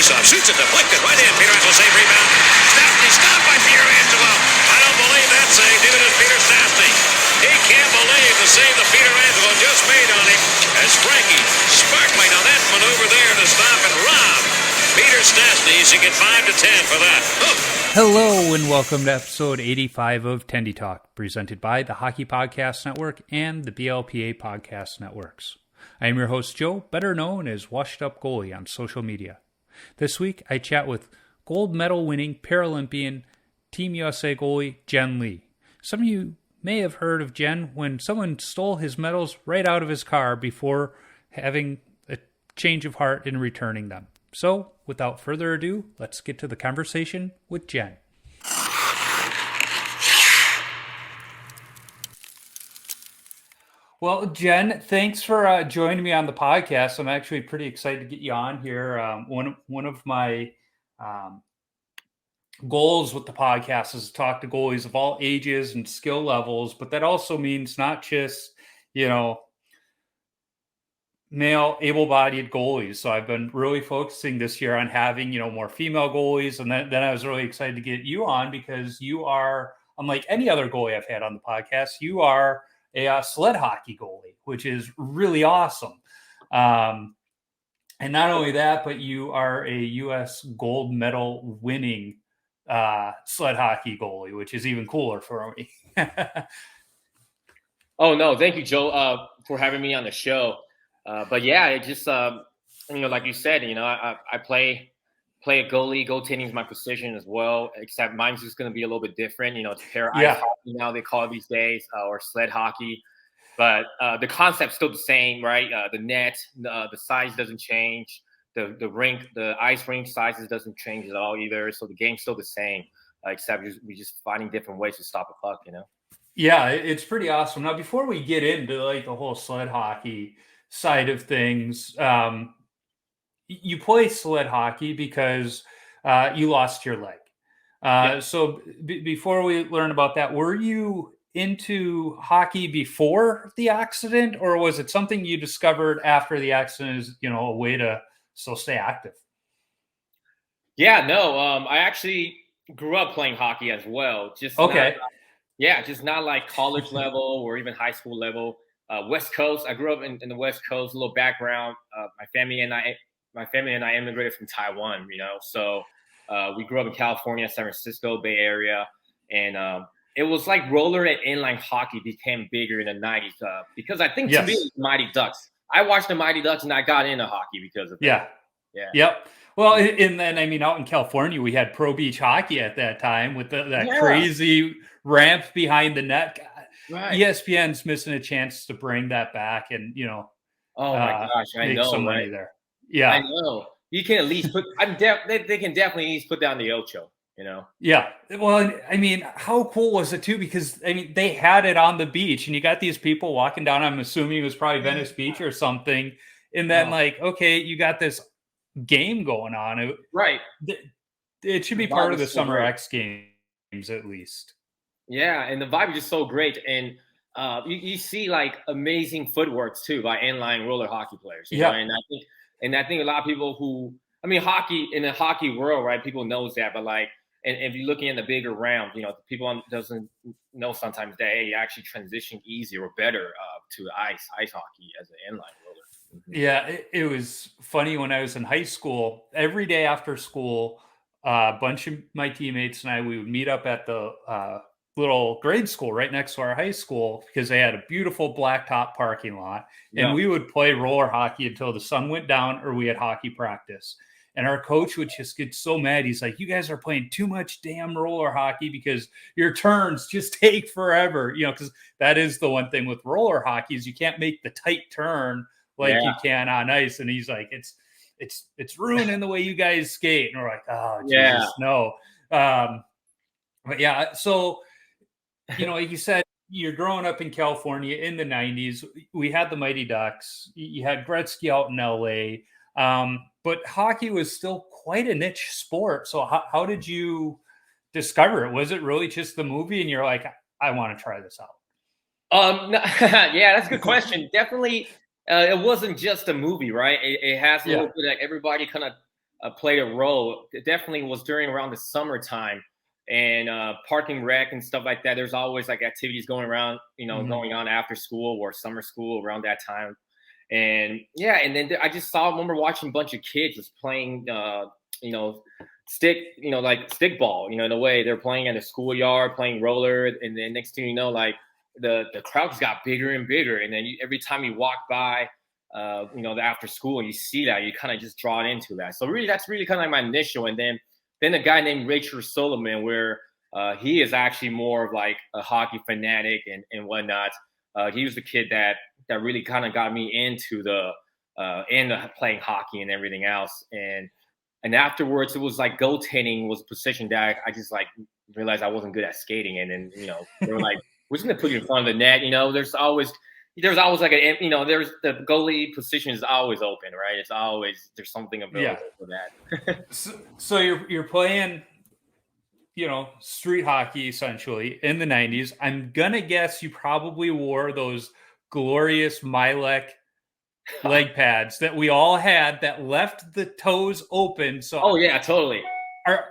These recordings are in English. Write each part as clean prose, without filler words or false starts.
faceoff. Shoots it deflected. Right in. Pietrangelo save rebound. Stopped by Pietrangelo. I don't believe that save. Neither does Peter Stastny. He can't believe the save that Pietrangelo just made on him as Frankie sparkling on that maneuver there to stop and rob Peter Stastny. He should get 5 to 10 for that. Hello and welcome to episode 85 of Tendy Talk, presented by the Hockey Podcast Network and the BLPA Podcast Networks. I am your host, Joe, better known as Washed Up Goalie on social media. This week, I chat with gold medal winning Paralympian Team USA goalie Jen Lee. Some of you may have heard of Jen when someone stole his medals right out of his car before having a change of heart in returning them. So, without further ado, let's get to the conversation with Jen. Well, Jen, thanks for joining me on the podcast. I'm actually pretty excited to get you on here. One of my goals with the podcast is to talk to goalies of all ages and skill levels, but that also means not just, male able-bodied goalies. So I've been really focusing this year on having, more female goalies. And then I was really excited to get you on because you are, unlike any other goalie I've had on the podcast, you are a sled hockey goalie, which is really awesome. And not only that, but you are a U.S. gold medal winning sled hockey goalie, which is even cooler for me. Oh, no. Thank you, Joe, for having me on the show. But yeah, it just, like you said, I play a goalie. Goaltending is my position as well, except mine's just going to be a little bit different. It's pair ice hockey now they call it these days, or sled hockey. But the concept's still the same, right? The net, the size doesn't change. The rink, the ice rink sizes doesn't change at all either. So the game's still the same, except we're just finding different ways to stop a puck, Yeah, it's pretty awesome. Now, before we get into the whole sled hockey side of things, you play sled hockey because you lost your leg. So before we learn about that, were you into hockey before the accident, or was it something you discovered after the accident as, a way to still stay active? Yeah, no, I actually grew up playing hockey as well. Just not like college level or even high school level. West Coast. I grew up in the West Coast. A little background. My family and I immigrated from Taiwan. So we grew up in California, San Francisco, Bay Area, and it was like roller and inline hockey became bigger in the '90s because I think to me it was the Mighty Ducks. I watched the Mighty Ducks and I got into hockey because of that. Yep. Well, and then out in California we had pro beach hockey at that time with that crazy ramp behind the net. Right. ESPN's missing a chance to bring that back and, oh my gosh, I make know, some money right? there. Yeah. I know. You can at least put, they can definitely at least put down the Ocho, Yeah. Well, how cool was it too? Because, they had it on the beach and you got these people walking down, I'm assuming it was probably Venice Beach or something. And then okay, you got this game going on. Right. It should be part of the Summer X Games at least. Yeah, and the vibe is just so great, and you see like amazing footwork too by inline roller hockey players. You know? And I think a lot of people hockey in the hockey world, right? People knows that, but and if you're looking in the bigger round, people doesn't know sometimes that you actually transition easier or better to ice hockey as an inline roller. Mm-hmm. Yeah, it was funny when I was in high school. Every day after school, a bunch of my teammates and I, we would meet up at the little grade school right next to our high school because they had a beautiful blacktop parking lot, and we would play roller hockey until the sun went down or we had hockey practice. And our coach would just get so mad. He's like, you guys are playing too much damn roller hockey because your turns just take forever, because that is the one thing with roller hockey is you can't make the tight turn like you can on ice. And he's like, it's ruining the way you guys skate. And we're like, oh, Jesus, no. But yeah, so like you said, you're growing up in California in the 90s. We had the Mighty Ducks. You had Gretzky out in LA. But hockey was still quite a niche sport. So how did you discover it? Was it really just the movie and you're like, I want to try this out? Yeah, that's a good question. Definitely, it wasn't just a movie, right? It has a little bit of everybody kind of played a role. It definitely was during around the summertime, and parking rec and stuff like that. There's always like activities going around, going on after school or summer school around that time. And yeah, and then I remember watching a bunch of kids just playing, stick, like stick ball, in a way they're playing in the schoolyard, playing roller. And then next thing you know, like the crowds got bigger and bigger. And then every time you walk by, after school and you see that, you kind of just draw it into that. So really, that's really kind of like my initial. And then a guy named Richard Solomon, where he is actually more of like a hockey fanatic and whatnot. He was the kid that really kind of got me into the playing hockey and everything else. And afterwards, it was like goaltending was a position that I just like realized I wasn't good at skating. And then, they were like, we're just going to put you in front of the net. There's always like there's the goalie position is always open, right? It's always, there's something available for that. So you're playing, street hockey essentially in the 90s. I'm going to guess you probably wore those glorious Milek leg pads that we all had that left the toes open. So oh yeah, totally.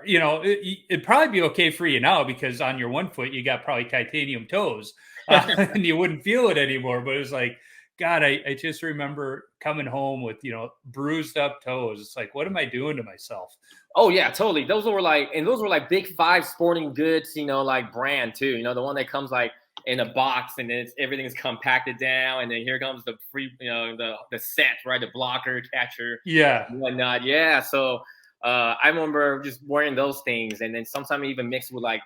It'd probably be okay for you now because on your one foot you got probably titanium toes and you wouldn't feel it anymore. But it was like, God, I just remember coming home with bruised up toes. It's like, what am I doing to myself? Oh yeah, totally. Those were like Big Five Sporting Goods, like brand too. The one that comes like in a box and then everything's compacted down, and then here comes the free, the set, right? The blocker, catcher, and whatnot. Yeah. So I remember just wearing those things, and then sometimes even mixed with like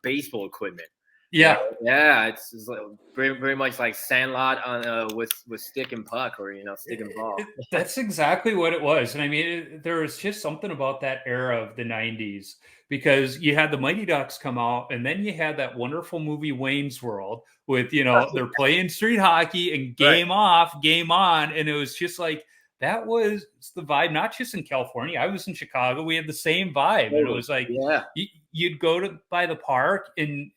baseball equipment. Yeah. Yeah. It's like very, very much like Sandlot on with stick and puck, or stick and ball. That's exactly what it was. And I mean, there was just something about that era of the 90s because you had the Mighty Ducks come out, and then you had that wonderful movie Wayne's World with, they're playing street hockey and game off, game on. And it was just like, that was the vibe, not just in California. I was in Chicago. We had the same vibe. And it was like, you'd go by the park, and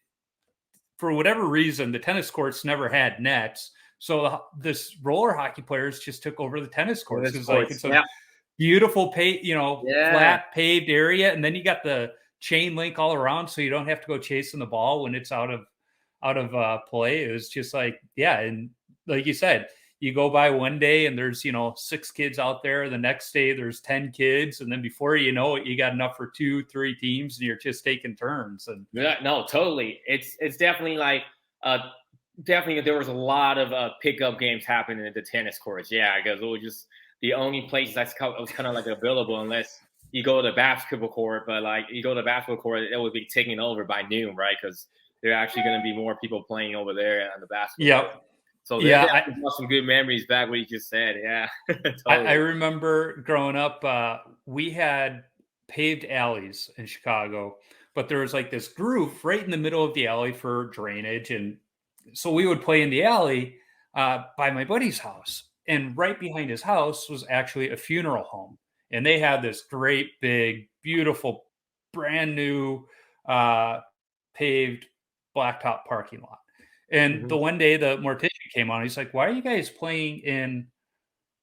for whatever reason, the tennis courts never had nets. So this roller hockey players just took over the tennis courts. It's a beautiful flat paved area. And then you got the chain link all around, so you don't have to go chasing the ball when it's out of play. It was just like, and like you said, you go by one day and there's 6 kids out there. The next day there's 10 kids, and then before you know it, you got enough for 2-3 teams, and you're just taking turns. And no, totally. It's definitely like definitely there was a lot of pickup games happening at the tennis courts. Yeah, because it was just the only place it was kind of like available, unless you go to the basketball court. But like you go to the basketball court, it would be taken over by noon, right? Because there are actually going to be more people playing over there on the basketball court. So I got some good memories back what you just said. Yeah. Totally. I remember growing up, we had paved alleys in Chicago, but there was like this groove right in the middle of the alley for drainage. And so we would play in the alley by my buddy's house. And right behind his house was actually a funeral home. And they had this great, big, beautiful, brand new paved blacktop parking lot. And the one day the mortician came on, he's like, why are you guys playing in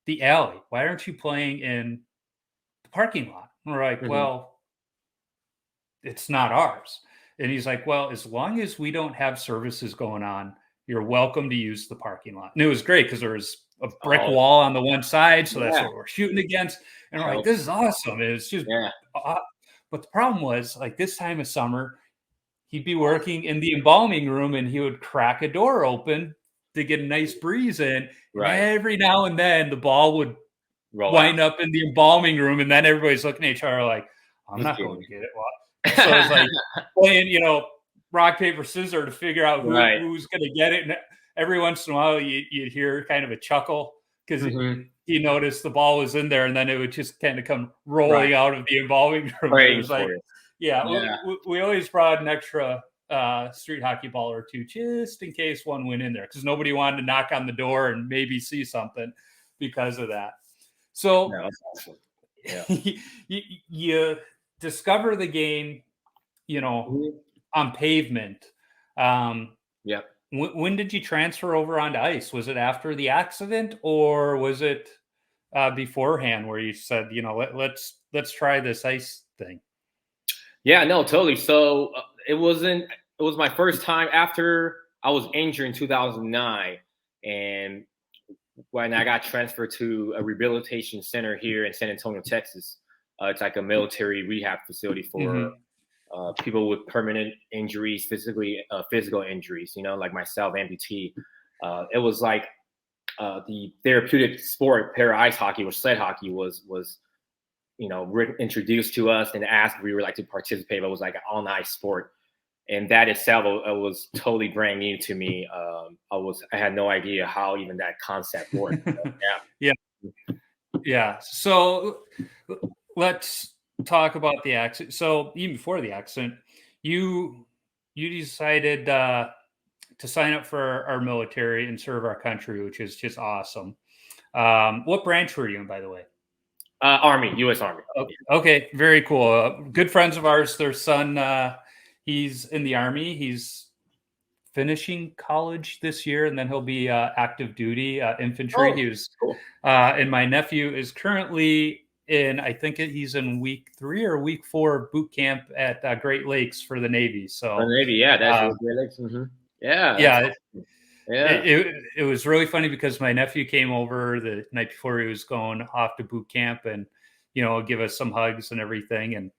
the alley? Why aren't you playing in the parking lot? And we're like, well, it's not ours. And he's like, well, as long as we don't have services going on, you're welcome to use the parking lot. And it was great because there was a brick wall on the one side. So that's what we're shooting against. And we're like, this is awesome. And it's just, but the problem was like this time of summer, he'd be working in the embalming room, and he would crack a door open to get a nice breeze in. Right. Every now and then the ball would wind up in the embalming room, and then everybody's looking at each other like, I'm not going to get it. So it's like playing, rock, paper, scissors to figure out who's going to get it. And every once in a while you'd hear kind of a chuckle because he noticed the ball was in there, and then it would just kind of come rolling out of the embalming room. It was like, we always brought an extra street hockey ball or two just in case one went in there, because nobody wanted to knock on the door and maybe see something because of that. So that's awesome. you discover the game, on pavement. When did you transfer over onto ice? Was it after the accident, or was it beforehand where you said, let's try this ice thing? Yeah, no, totally. So it was my first time after I was injured in 2009, and when I got transferred to a rehabilitation center here in San Antonio, Texas. It's like a military rehab facility for people with permanent injuries, physical injuries, like myself, amputee. It was like the therapeutic sport, para ice hockey, or sled hockey, was introduced to us and asked if we would like to participate. But it was like an on ice sport, and that itself was totally brand new to me. I had no idea how even that concept worked. Yeah. So let's talk about the accident. So even before the accident, you decided to sign up for our military and serve our country, which is just awesome. What branch were you in, by the way? Army, U.S. Army. Okay, very cool. Good friends of ours, their son, he's in the Army. He's finishing college this year, and then he'll be active duty infantry. He was, cool. And my nephew is currently I think he's in week 3 or week 4 boot camp at Great Lakes for the Navy. So the Navy, yeah, that's Great Lakes. Mm-hmm. Yeah, yeah. Yeah. It was really funny because my nephew came over the night before he was going off to boot camp and, give us some hugs and everything. And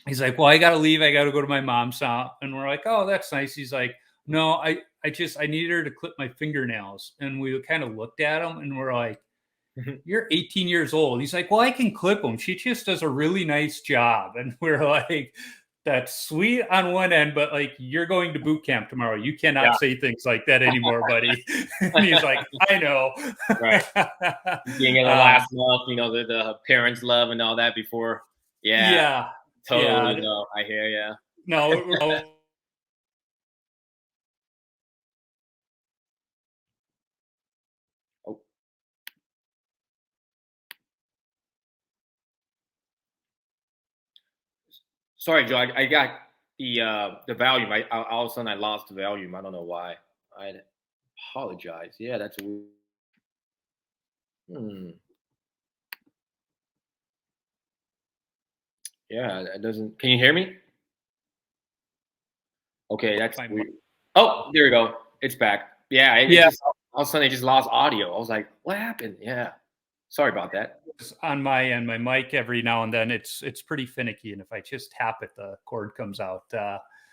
he's like, well, I got to leave. I got to go to my mom's house. And we're like, oh, that's nice. He's like, no, I needed her to clip my fingernails. And we kind of looked at him and we're like, you're 18 years old. He's like, well, I can clip them. She just does a really nice job. And we're like, that's sweet on one end, but like, you're going to boot camp tomorrow. You cannot say things like that anymore, buddy. And he's like, I know. Right. Being in the last month, the parents' love and all that before. Yeah. Yeah. Totally. Yeah. No, I hear you. No. Sorry, Joe. I got the volume. All of a sudden I lost the volume. I don't know why. I apologize. Yeah, that's weird. Yeah, it doesn't. Can you hear me? Okay, that's weird. Oh, there we go. It's back. Yeah. Just, all of a sudden, it just lost audio. I was like, "What happened?" Yeah. Sorry about that. On my end, my mic every now and then it's pretty finicky, and if I just tap it, the cord comes out.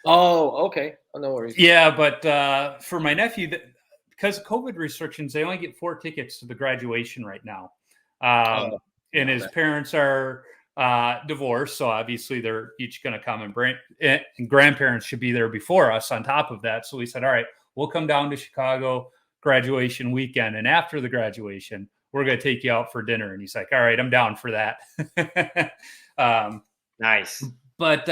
Oh, okay. Oh, no worries. Yeah, but for my nephew, because of COVID restrictions, they only get 4 tickets to the graduation right now, and his parents are divorced, so obviously they're each going to come and grandparents should be there before us. On top of that, so we said, all right, we'll come down to Chicago graduation weekend, and after the graduation, we're going to take you out for dinner. And he's like, all right, I'm down for that. Nice. But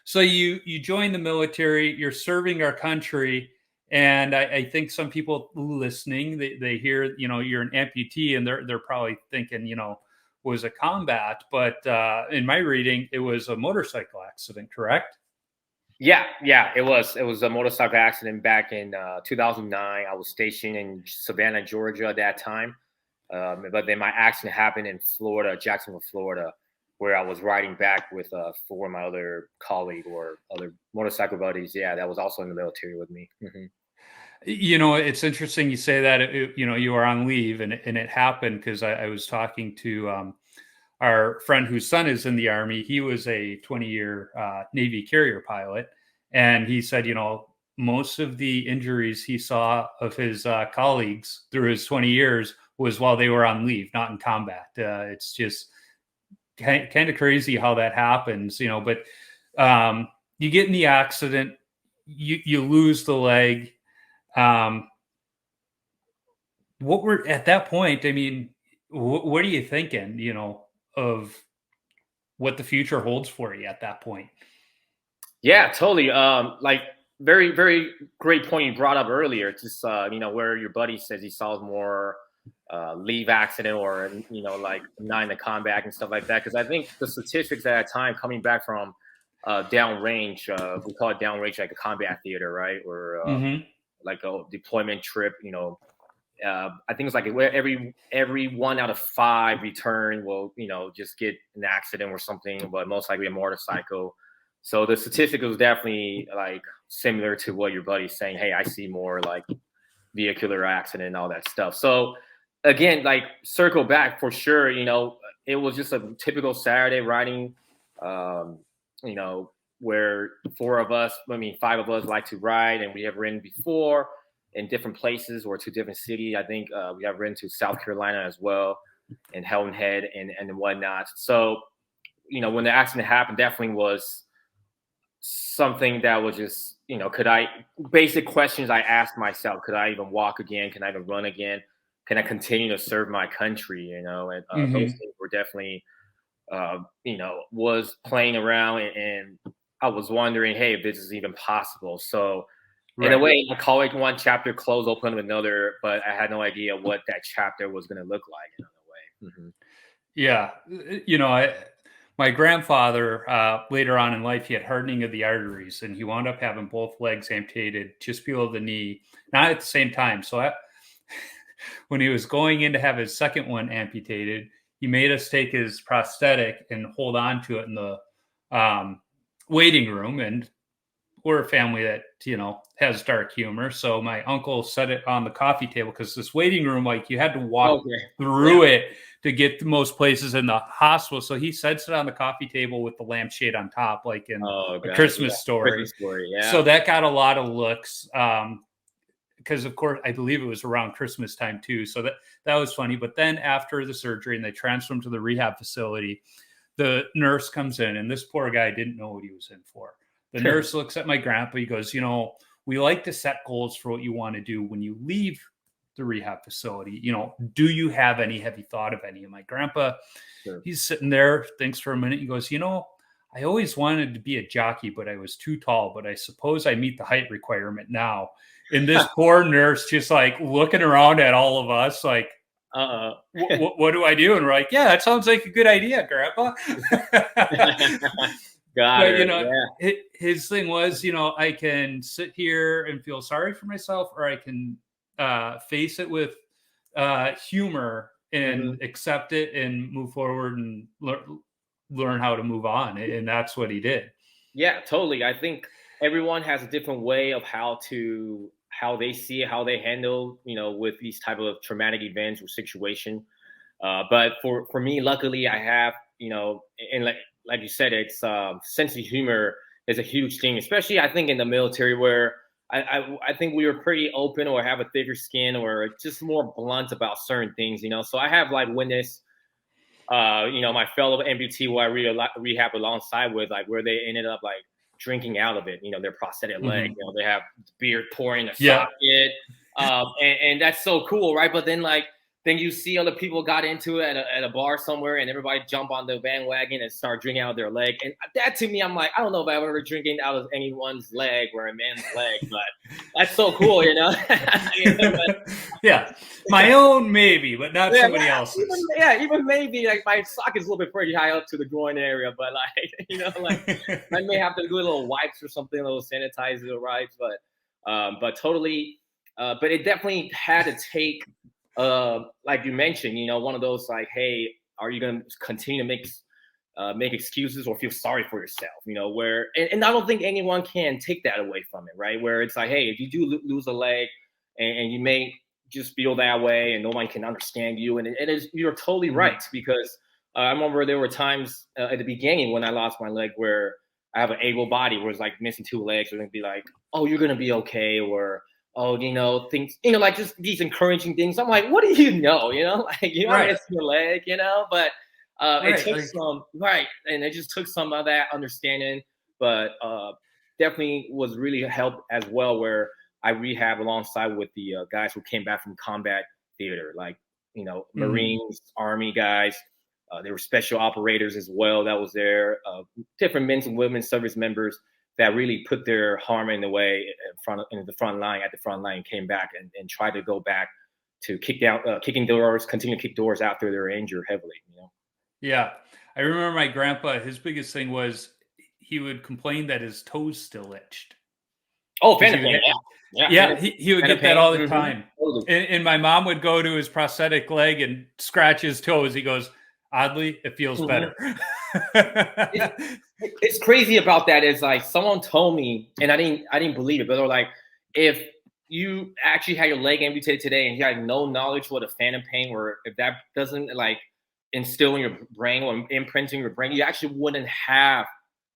so you join the military, you're serving our country. And I think some people listening, they hear, you're an amputee, and they're probably thinking, was a combat. But in my reading, it was a motorcycle accident, correct? Yeah, it was. It was a motorcycle accident back in 2009. I was stationed in Savannah, Georgia at that time. But then my accident happened in Florida, Jacksonville, Florida, where I was riding back with 4 of my other colleagues or other motorcycle buddies. Yeah, that was also in the military with me. Mm-hmm. It's interesting you say that. You were on leave, and it happened because I was talking to our friend whose son is in the Army. He was a 20-year Navy carrier pilot, and he said, most of the injuries he saw of his colleagues through his 20 years was while they were on leave, not in combat. It's just kind of crazy how that happens, but you get in the accident, you lose the leg. What were at that point? I mean, what are you thinking, of what the future holds for you at that point? Yeah, totally. Like very, very great point you brought up earlier. Just, where your buddy says he saw more leave accident or, like not in the combat and stuff like that. Because I think the statistics at that time coming back from downrange, we call it downrange, like a combat theater, right? Or like a deployment trip, I think it's like every 1 out of 5 return will, just get an accident or something, but most likely a motorcycle. So the statistic was definitely like similar to what your buddy's saying. Hey, I see more like vehicular accident and all that stuff. So again, like circle back for sure, it was just a typical Saturday riding, where 5 of us like to ride, and we have ridden before in different places or to different cities. I think we have ridden to South Carolina as well, and Hilton Head and whatnot. So, when the accident happened, definitely was something that was just, basic questions I asked myself: could I even walk again? Can I even run again? Can I continue to serve my country? And those things were definitely, was playing around, and I was wondering, hey, if this is even possible. So in a way, I call it one chapter close, open another, but I had no idea what that chapter was going to look like in a way. Yeah. My grandfather, later on in life, he had hardening of the arteries, and he wound up having both legs amputated just below the knee, not at the same time. So when he was going in to have his second one amputated, he made us take his prosthetic and hold on to it in the waiting room. And we're a family that, has dark humor. So my uncle set it on the coffee table, because this waiting room, like, you had to walk through it to get to most places in the hospital. So he sets it on the coffee table with the lampshade on top, like in A Christmas Story. So that got a lot of looks. Because of course, I believe it was around Christmas time too. So that was funny. But then after the surgery and they transfer him to the rehab facility, the nurse comes in, and this poor guy didn't know what he was in for. The nurse looks at my grandpa. He goes, we like to set goals for what you want to do when you leave the rehab facility. Do you have any? Have you thought of any? And my grandpa, he's sitting there, thinks for a minute. He goes, I always wanted to be a jockey, but I was too tall. But I suppose I meet the height requirement now. And this poor nurse just like looking around at all of us like, what do I do? And we're like, yeah, that sounds like a good idea, Grandpa. His thing was, I can sit here and feel sorry for myself, or I can face it with humor and accept it and move forward and learn how to move on. And that's what he did. Yeah, totally. I think everyone has a different way of how they see it, how they handle, with these type of traumatic events or situation. But for me, luckily, I have, and like you said, it's sense of humor is a huge thing, especially I think in the military, where I think we were pretty open or have a thicker skin or just more blunt about certain things, So I have like witnessed, my fellow amputee who I rehab alongside with, like where they ended up like drinking out of it, their prosthetic leg, they have beer pouring in a socket. And that's so cool, right? But then you see other people got into it at a bar somewhere, and everybody jump on the bandwagon and start drinking out of their leg. And that to me, I'm like, I don't know if I've ever drinking out of anyone's leg or a man's leg, but that's so cool, Yeah, my own maybe, but not somebody else's. Even maybe like my socket's a little bit pretty high up to the groin area, but I may have to do a little wipes or something, a little sanitizer wipes, but totally, but it definitely had to take. Like you mentioned, one of those like, hey, are you going to continue to make excuses or feel sorry for yourself? Where, and I don't think anyone can take that away from it, right? Where it's like, hey, if you do lose a leg and you may just feel that way and no one can understand you. And you're totally right, because I remember there were times at the beginning when I lost my leg where I have an able body where it's like missing 2 legs. They're going to be like, oh, you're going to be okay. Or, things, like just these encouraging things. I'm like, what do you know? It's your leg, but it took some, and it just took some of that understanding, but definitely was really a help as well, where I rehab alongside with the guys who came back from combat theater, like, Marines, Army guys. There were special operators as well that was there, different men's and women's service members that really put their harm in the way at the front line, came back and tried to go back to kicking doors, continue to kick doors after they were injured heavily. Yeah, I remember my grandpa. His biggest thing was he would complain that his toes still itched. Oh, Phantom Pain, yeah. He would get that all the time. Totally. And my mom would go to his prosthetic leg and scratch his toes. He goes, oddly, it feels better. It's crazy about that is like someone told me, and I didn't believe it, but they're like, if you actually had your leg amputated today and you had no knowledge what a phantom pain, or if that doesn't like instill in your brain or imprint in your brain, you actually wouldn't have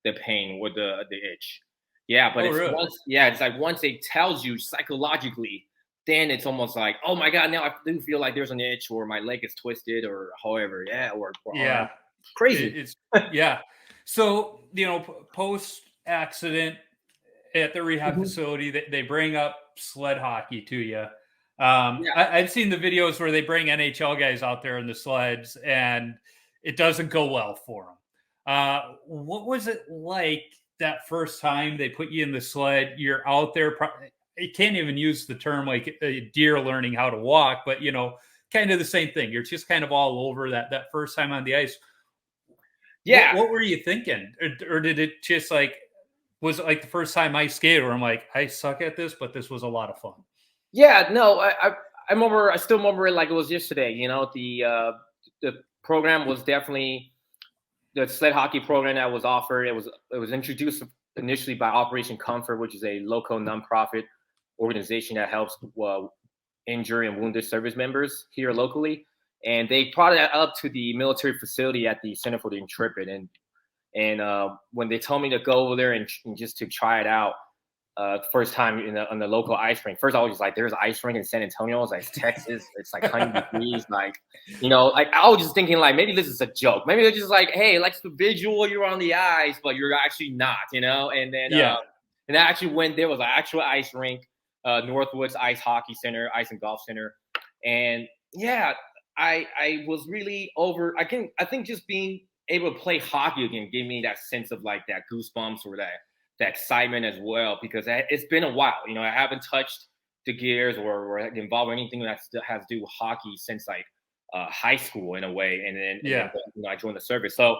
the pain or the itch. Yeah, but it's like once it tells you psychologically, then it's almost like, oh my God, now I do feel like there's an itch or my leg is twisted or however. Yeah, or crazy. It's yeah. So, post accident at the rehab facility, they bring up sled hockey to you. I've seen the videos where they bring NHL guys out there in the sleds and it doesn't go well for them. What was it like that first time they put you in the sled? You're out there. You can't even use the term like a deer learning how to walk, but kind of the same thing. You're just kind of all over that first time on the ice. Yeah. What were you thinking? Or did it just was it like the first time I skated where I'm like, I suck at this, but this was a lot of fun? Yeah, no, I remember, I still remember it like it was yesterday. The program was definitely the sled hockey program that was offered. It was introduced initially by Operation Comfort, which is a local nonprofit organization that helps injured and wounded service members here locally. And they brought it up to the military facility at the Center for the Intrepid. And when they told me to go over there and just to try it out, first time on the local ice rink. First, I was just like, "There's an ice rink in San Antonio." I was like, "Texas, it's like 100 degrees." Like, like I was just thinking, like maybe this is a joke. Maybe they're just like, "Hey, like the visual, you're on the ice, but you're actually not," And then and I actually went there. Was an actual ice rink, Northwoods Ice Hockey Center, Ice and Golf Center, and I was really over. I think just being able to play hockey again gave me that sense of like that goosebumps or that excitement as well, because it's been a while. I haven't touched the gears or involved in anything that has to do with hockey since like high school in a way. And then I joined the service. So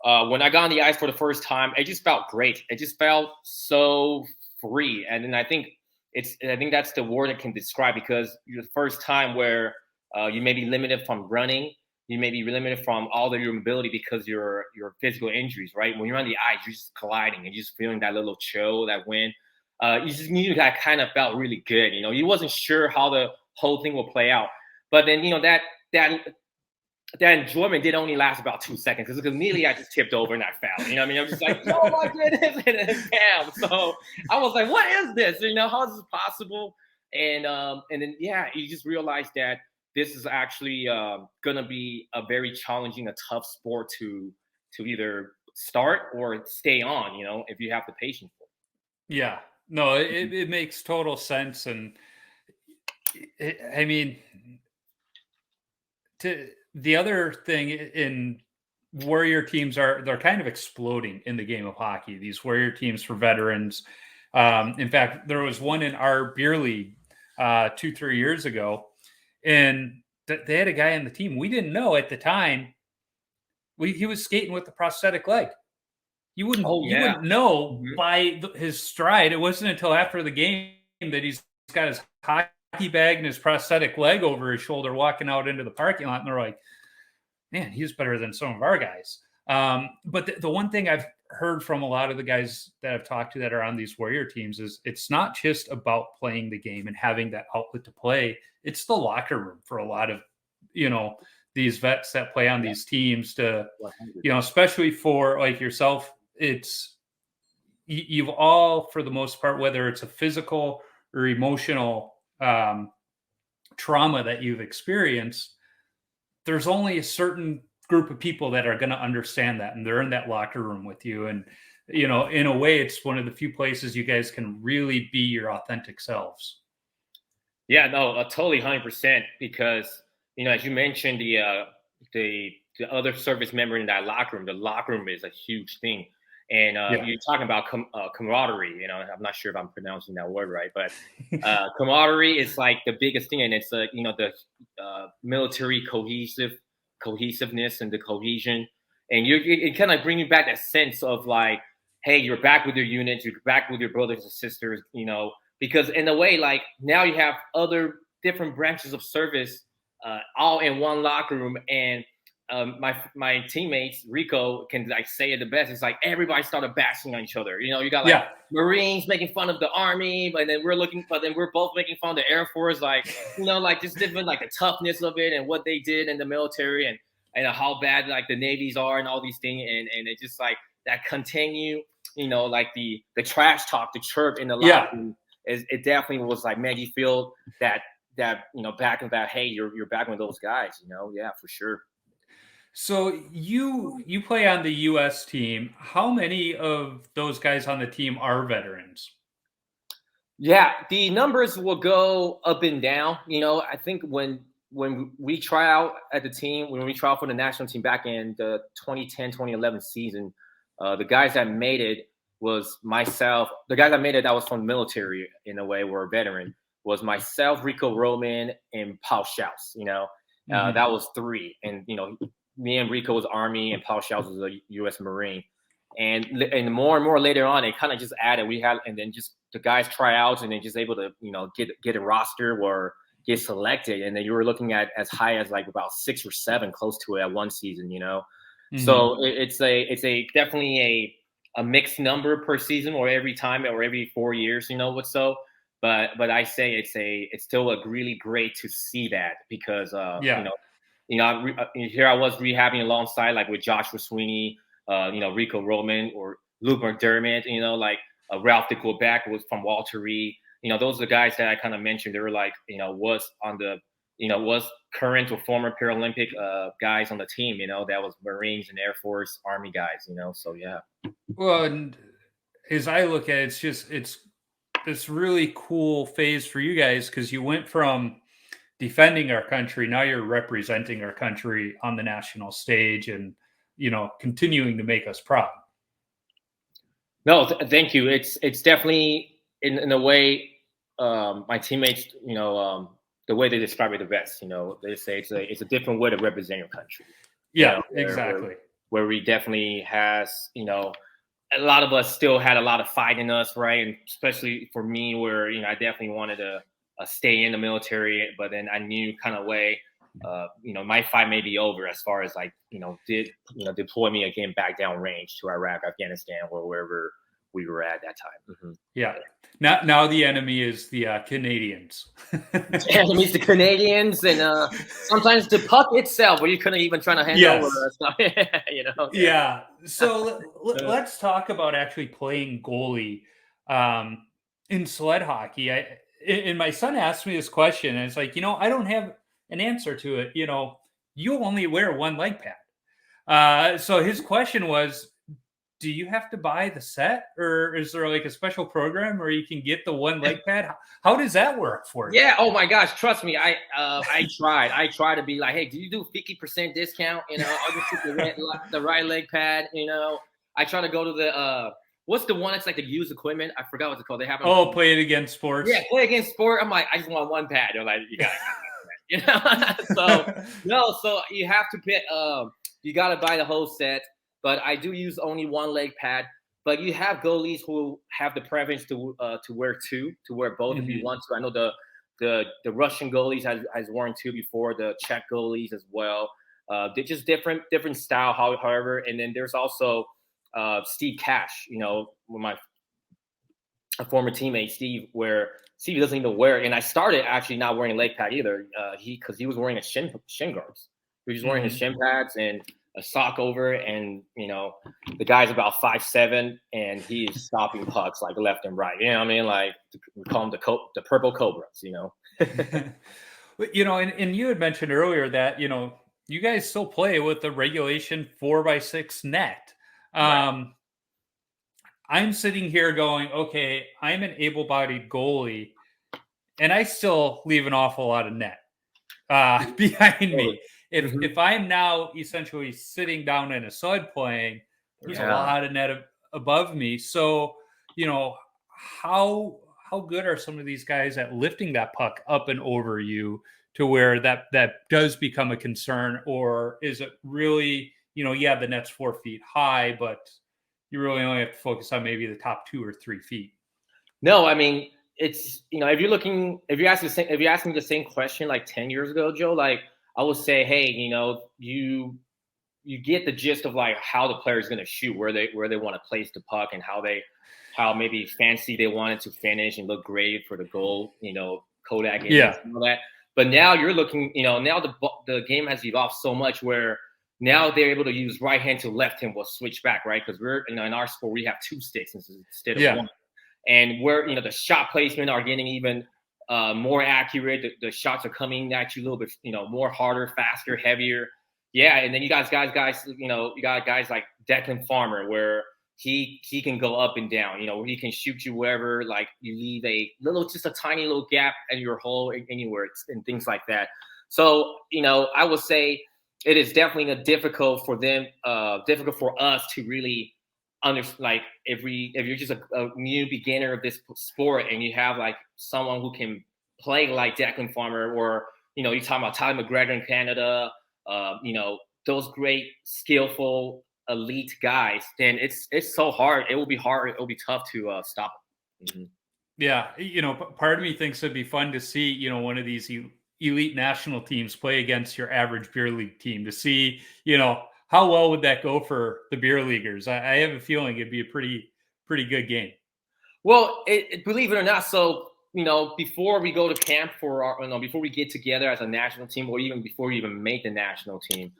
when I got on the ice for the first time, it just felt great. It just felt so free. And then I think that's the word it can describe, because you're the first time where you may be limited from running. You may be limited from all of your mobility because your physical injuries, right? When you're on the ice, you're just gliding and just feeling that little chill, that wind. You just knew that kind of felt really good. You wasn't sure how the whole thing will play out, but then that enjoyment did only last about 2 seconds, because immediately I just tipped over and I fell. I'm just like, oh my goodness, and bam. So I was like, what is this? How is this possible? And then you just realize that this is actually going to be a very challenging, a tough sport to either start or stay on, if you have the patience for it. Yeah, no, it makes total sense. And I mean, the other thing in warrior teams they're kind of exploding in the game of hockey. These warrior teams for veterans. In fact, there was one in our beer league 2-3 years ago, and they had a guy on the team. We didn't know at the time. He was skating with the prosthetic leg. You wouldn't know by his stride. It wasn't until after the game that he's got his hockey bag and his prosthetic leg over his shoulder walking out into the parking lot. And they're like, man, he's better than some of our guys. But the one thing I've heard from a lot of the guys that I've talked to that are on these warrior teams is it's not just about playing the game and having that outlet to play. It's the locker room for a lot of, these vets that play on these teams to, especially for like yourself, it's you've all, for the most part, whether it's a physical or emotional trauma that you've experienced, there's only a certain group of people that are going to understand that, and they're in that locker room with you. And in a way, it's one of the few places you guys can really be your authentic selves. Yeah, no, totally 100%, because as you mentioned, the other service member in that locker room, the locker room is a huge thing. And you're talking about camaraderie. I'm not sure if I'm pronouncing that word right, but camaraderie is like the biggest thing, and it's the military cohesiveness and the cohesion, and it kind of bring you back that sense of like hey, you're back with your units, you're back with your brothers and sisters, because in a way, like now you have other different branches of service all in one locker room. And my teammates, Rico, can like say it the best. It's like everybody started bashing on each other. You got like Marines making fun of the Army, but then we're both making fun of the Air Force, like like just different, like the toughness of it and what they did in the military, and how bad like the navies are and all these things, and it just like that continue, like the trash talk, the chirp in the locker room. It definitely was like made you feel that back in that, hey, you're back with those guys, for sure. So you play on the U.S. team. How many of those guys on the team are veterans? Yeah, the numbers will go up and down. I think when we try out at the team, when we try out for the national team back in the 2010-2011 season, the guys that made it was myself. The guys that made it that was from the military in a way were a veteran. Was myself, Rico Roman, and Paul Schaus. That was 3. And me and Rico was Army, and Paul Schaus was a U.S. Marine. And more and more later on, it kind of just added. We had, and then just the guys try out, and then just able to get a roster or get selected. And then you were looking at as high as like about 6 or 7, close to it at one season. So it's a definitely a mixed number per season, or every time, or every 4 years. But I say it's still really great to see that, because here I was rehabbing alongside like with Joshua Sweeney, Rico Roman, or Luke McDermott, like Ralph de Quebec was from Walter Reed. Those are the guys that I kind of mentioned. They were like, was on the, was current or former Paralympic guys on the team, that was Marines and Air Force, Army guys, so yeah. Well, and as I look at it, it's this really cool phase for you guys, because you went from defending our country, now you're representing our country on the national stage, and continuing to make us proud. No, thank you. It's definitely in a way, my teammates, the way they describe it the best. They say it's a different way to represent your country. Exactly. Where we definitely has, a lot of us still had a lot of fight in us, right? And especially for me, where I definitely wanted to stay in the military, but then I knew kind of way, my fight may be over as far as like, deploy me again back down range to Iraq, Afghanistan, or wherever we were at that time. Mm-hmm. Yeah. Now the enemy is the Canadians. The enemy is the Canadians, and sometimes the puck itself, where you couldn't even try to hand over stuff. Yeah. So let's talk about actually playing goalie in sled hockey. And my son asked me this question, and it's like, I don't have an answer to it. You only wear one leg pad. So his question was, do you have to buy the set, or is there like a special program where you can get the one leg pad? How does that work for you? Yeah. Oh my gosh. Trust me. I tried to be like, hey, do you do 50% discount? I'll just get the right leg pad. I try to go to the, what's the one that's like the used equipment? I forgot what it's called. They have Play It Against Sports. Yeah, Play Against Sport. I'm like, I just want one pad. They're like, you got it. So you have to pay. You got to buy the whole set. But I do use only one leg pad. But you have goalies who have the preference to wear 2, to wear both if you want to. I know the Russian goalies has worn 2 before, the Czech goalies as well. They're just different style, however. And then there's also Steve Cash, my former teammate Steve, where Steve doesn't even wear it. And I started actually not wearing a leg pad either, because he was wearing a shin guards. He was wearing his shin pads and a sock over, and the guy's about 5'7", and he's stopping pucks like left and right. You know what I mean? Like, we call them the purple cobras. But and you had mentioned earlier that you guys still play with the regulation 4x6 net. Right. I'm sitting here going, okay, I'm an able-bodied goalie, and I still leave an awful lot of net behind me. If I'm now essentially sitting down in a sled playing, there's a lot of net above me. So, how good are some of these guys at lifting that puck up and over you to where that does become a concern? Or is it really, the net's 4 feet high, but you really only have to focus on maybe the top 2 or 3 feet. No, I mean, it's, if you ask me the same question like 10 years ago, Joe, like I would say, hey, you get the gist of like how the player is going to shoot, where they want to place the puck, and how maybe fancy they want it to finish and look great for the goal, Kodak and all that. But now you're looking, now the game has evolved so much where now they're able to use right hand to left hand will switch back, right? Because we're, in our sport, we have 2 sticks instead of 1. And where, the shot placement are getting even more accurate. The shots are coming at you a little bit, more harder, faster, heavier. Yeah, and then you got guys like Declan Farmer, where he can go up and down, where he can shoot you wherever, like you leave just a tiny little gap in your hole anywhere, and things like that. So, I would say it is definitely difficult for us to really understand, like if you're just a new beginner of this sport and you have like someone who can play like Declan Farmer, or, you talk about Tyler McGregor in Canada, those great, skillful, elite guys, then it's so hard. It will be hard. It will be tough to stop it. Mm-hmm. Yeah. Part of me thinks it'd be fun to see, one of these elite national teams play against your average beer league team to see, how well would that go for the beer leaguers? I have a feeling it'd be a pretty good game. Well, believe it or not, so, before we go to camp before we get together as a national team, or even before we even make the national team,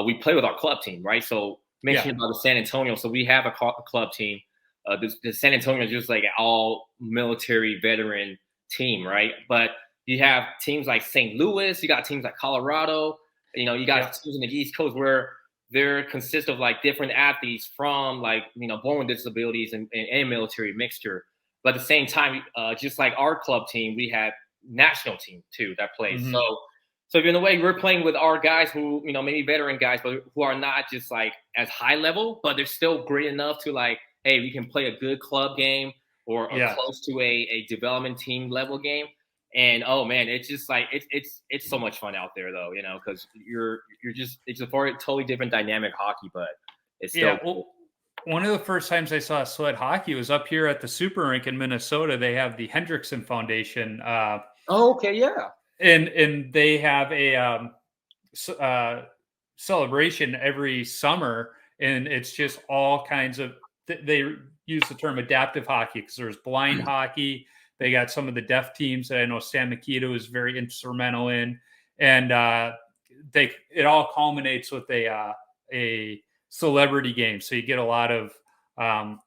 we play with our club team, right? So mentioned about the San Antonio. So we have a club team. The San Antonio is just like an all military veteran team, right? But you have teams like St. Louis, you got teams like Colorado, you got teams in the East Coast where they consist of like different athletes from like, born with disabilities and military mixture. But at the same time, just like our club team, we have national team too that plays. Mm-hmm. So in a way, we're playing with our guys who, maybe veteran guys, but who are not just like as high level, but they're still great enough to like, hey, we can play a good club game or close to a development team level game. And oh man, it's just like it's so much fun out there though, because it's a totally different dynamic hockey, but it's still cool. One of the first times I saw Sled Hockey was up here at the Super Rink in Minnesota. They have the Hendrickson Foundation. Okay, yeah. And they have a celebration every summer, and it's just all kinds of. They use the term adaptive hockey because there's blind hockey. They got some of the deaf teams that I know Sam Mikita is very instrumental in, and it all culminates with a celebrity game. So you get a lot of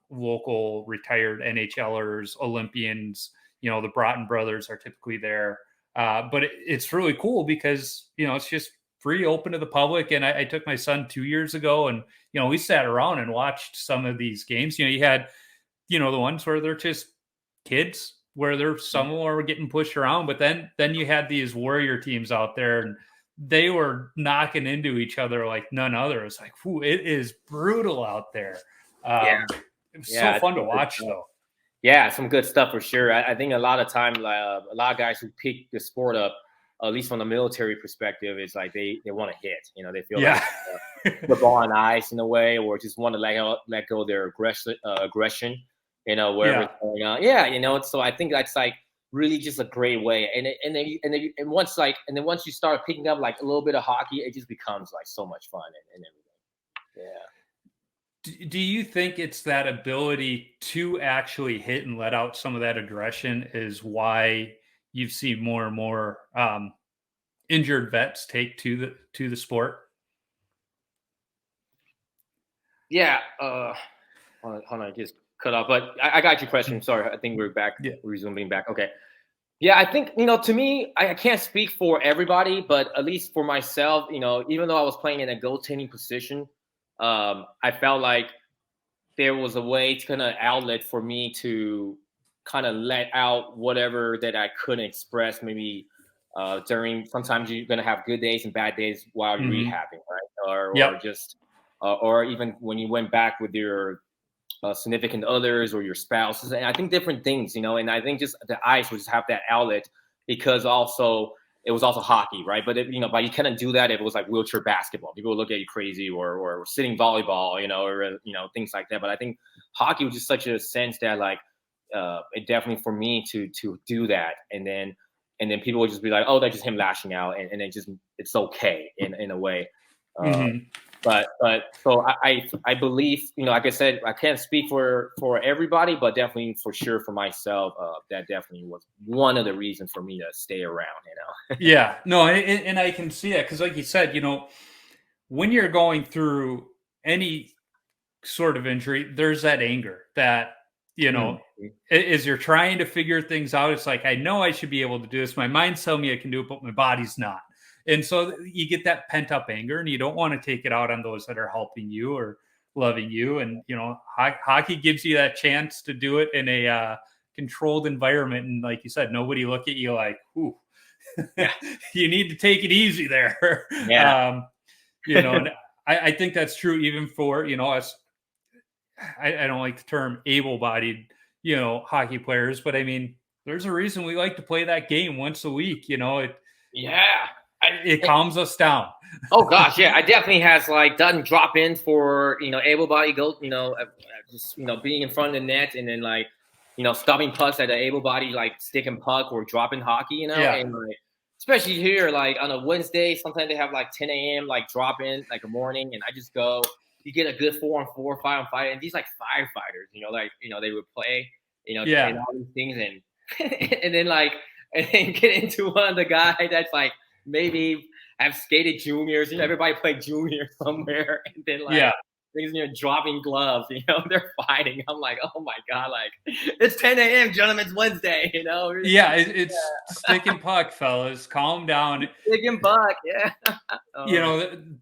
local retired NHLers, Olympians. The Broughton brothers are typically there. But it's really cool because, it's just free, open to the public. And I took my son 2 years ago and, we sat around and watched some of these games. You had, the ones where they're just kids, where some of them are getting pushed around. But then you had these warrior teams out there and they were knocking into each other like none other. It's like, whew, it is brutal out there. It's so fun to watch though. Yeah, some good stuff for sure. I think a lot of time, a lot of guys who pick the sport up, at least from the military perspective, is like they want to hit. They feel like the ball on ice in a way, or just want to let go of their aggression. Wherever it's going on. So I think that's like really just a great way. And once you start picking up like a little bit of hockey, it just becomes like so much fun and everything. Yeah. Do you think it's that ability to actually hit and let out some of that aggression is why you've seen more and more injured vets take to the sport? Yeah. Hold on, I just cut off. But I got your question. Sorry, I think we're back. Yeah. Resuming back. Okay. Yeah, I think, to me, I can't speak for everybody, but at least for myself, even though I was playing in a goaltending position, I felt like there was a way to kind of outlet for me to kind of let out whatever that I couldn't express. Maybe during, sometimes you're going to have good days and bad days while you're rehabbing, right? Or even when you went back with your significant others or your spouses, and I think different things, and I think just the ice would just have that outlet because also it was also hockey, right? But but you couldn't do that if it was like wheelchair basketball. People would look at you crazy, or sitting volleyball, or things like that. But I think hockey was just such a sense that like it definitely for me to do that, and then people would just be like, oh, that's just him lashing out, and then just it's okay in a way. But so I believe, like I said, I can't speak for everybody, but definitely for sure for myself, that definitely was one of the reasons for me to stay around. Yeah, no, and I can see that because, like you said, when you're going through any sort of injury, there's that anger that as you're trying to figure things out. It's like, I know I should be able to do this. My mind's telling me I can do it, but my body's not. And so you get that pent up anger, and you don't want to take it out on those that are helping you or loving you. And, hockey gives you that chance to do it in a controlled environment. And like you said, nobody look at you like, ooh, you need to take it easy there. Yeah. And I think that's true even for, us. I don't like the term able-bodied, hockey players, but I mean, there's a reason we like to play that game once a week. It calms us down. Oh gosh, yeah, I definitely has like done drop ins for able-bodied go, just being in front of the net, and then like stopping pucks at the able-bodied like stick and puck or dropping hockey, and like especially here like on a Wednesday, sometimes they have like 10 a.m. like drop in like a morning, and I just go. You get a good 4-on-4, 5-on-5, and these like firefighters, they would play, and all these things, and then get into one of the guys that's like maybe have skated juniors, everybody played junior somewhere, and then things, dropping gloves, they're fighting. I'm like, oh my god, like it's 10 a.m. gentlemen, it's Wednesday, Yeah, it's stick and puck, fellas. Calm down. Stick and puck, yeah.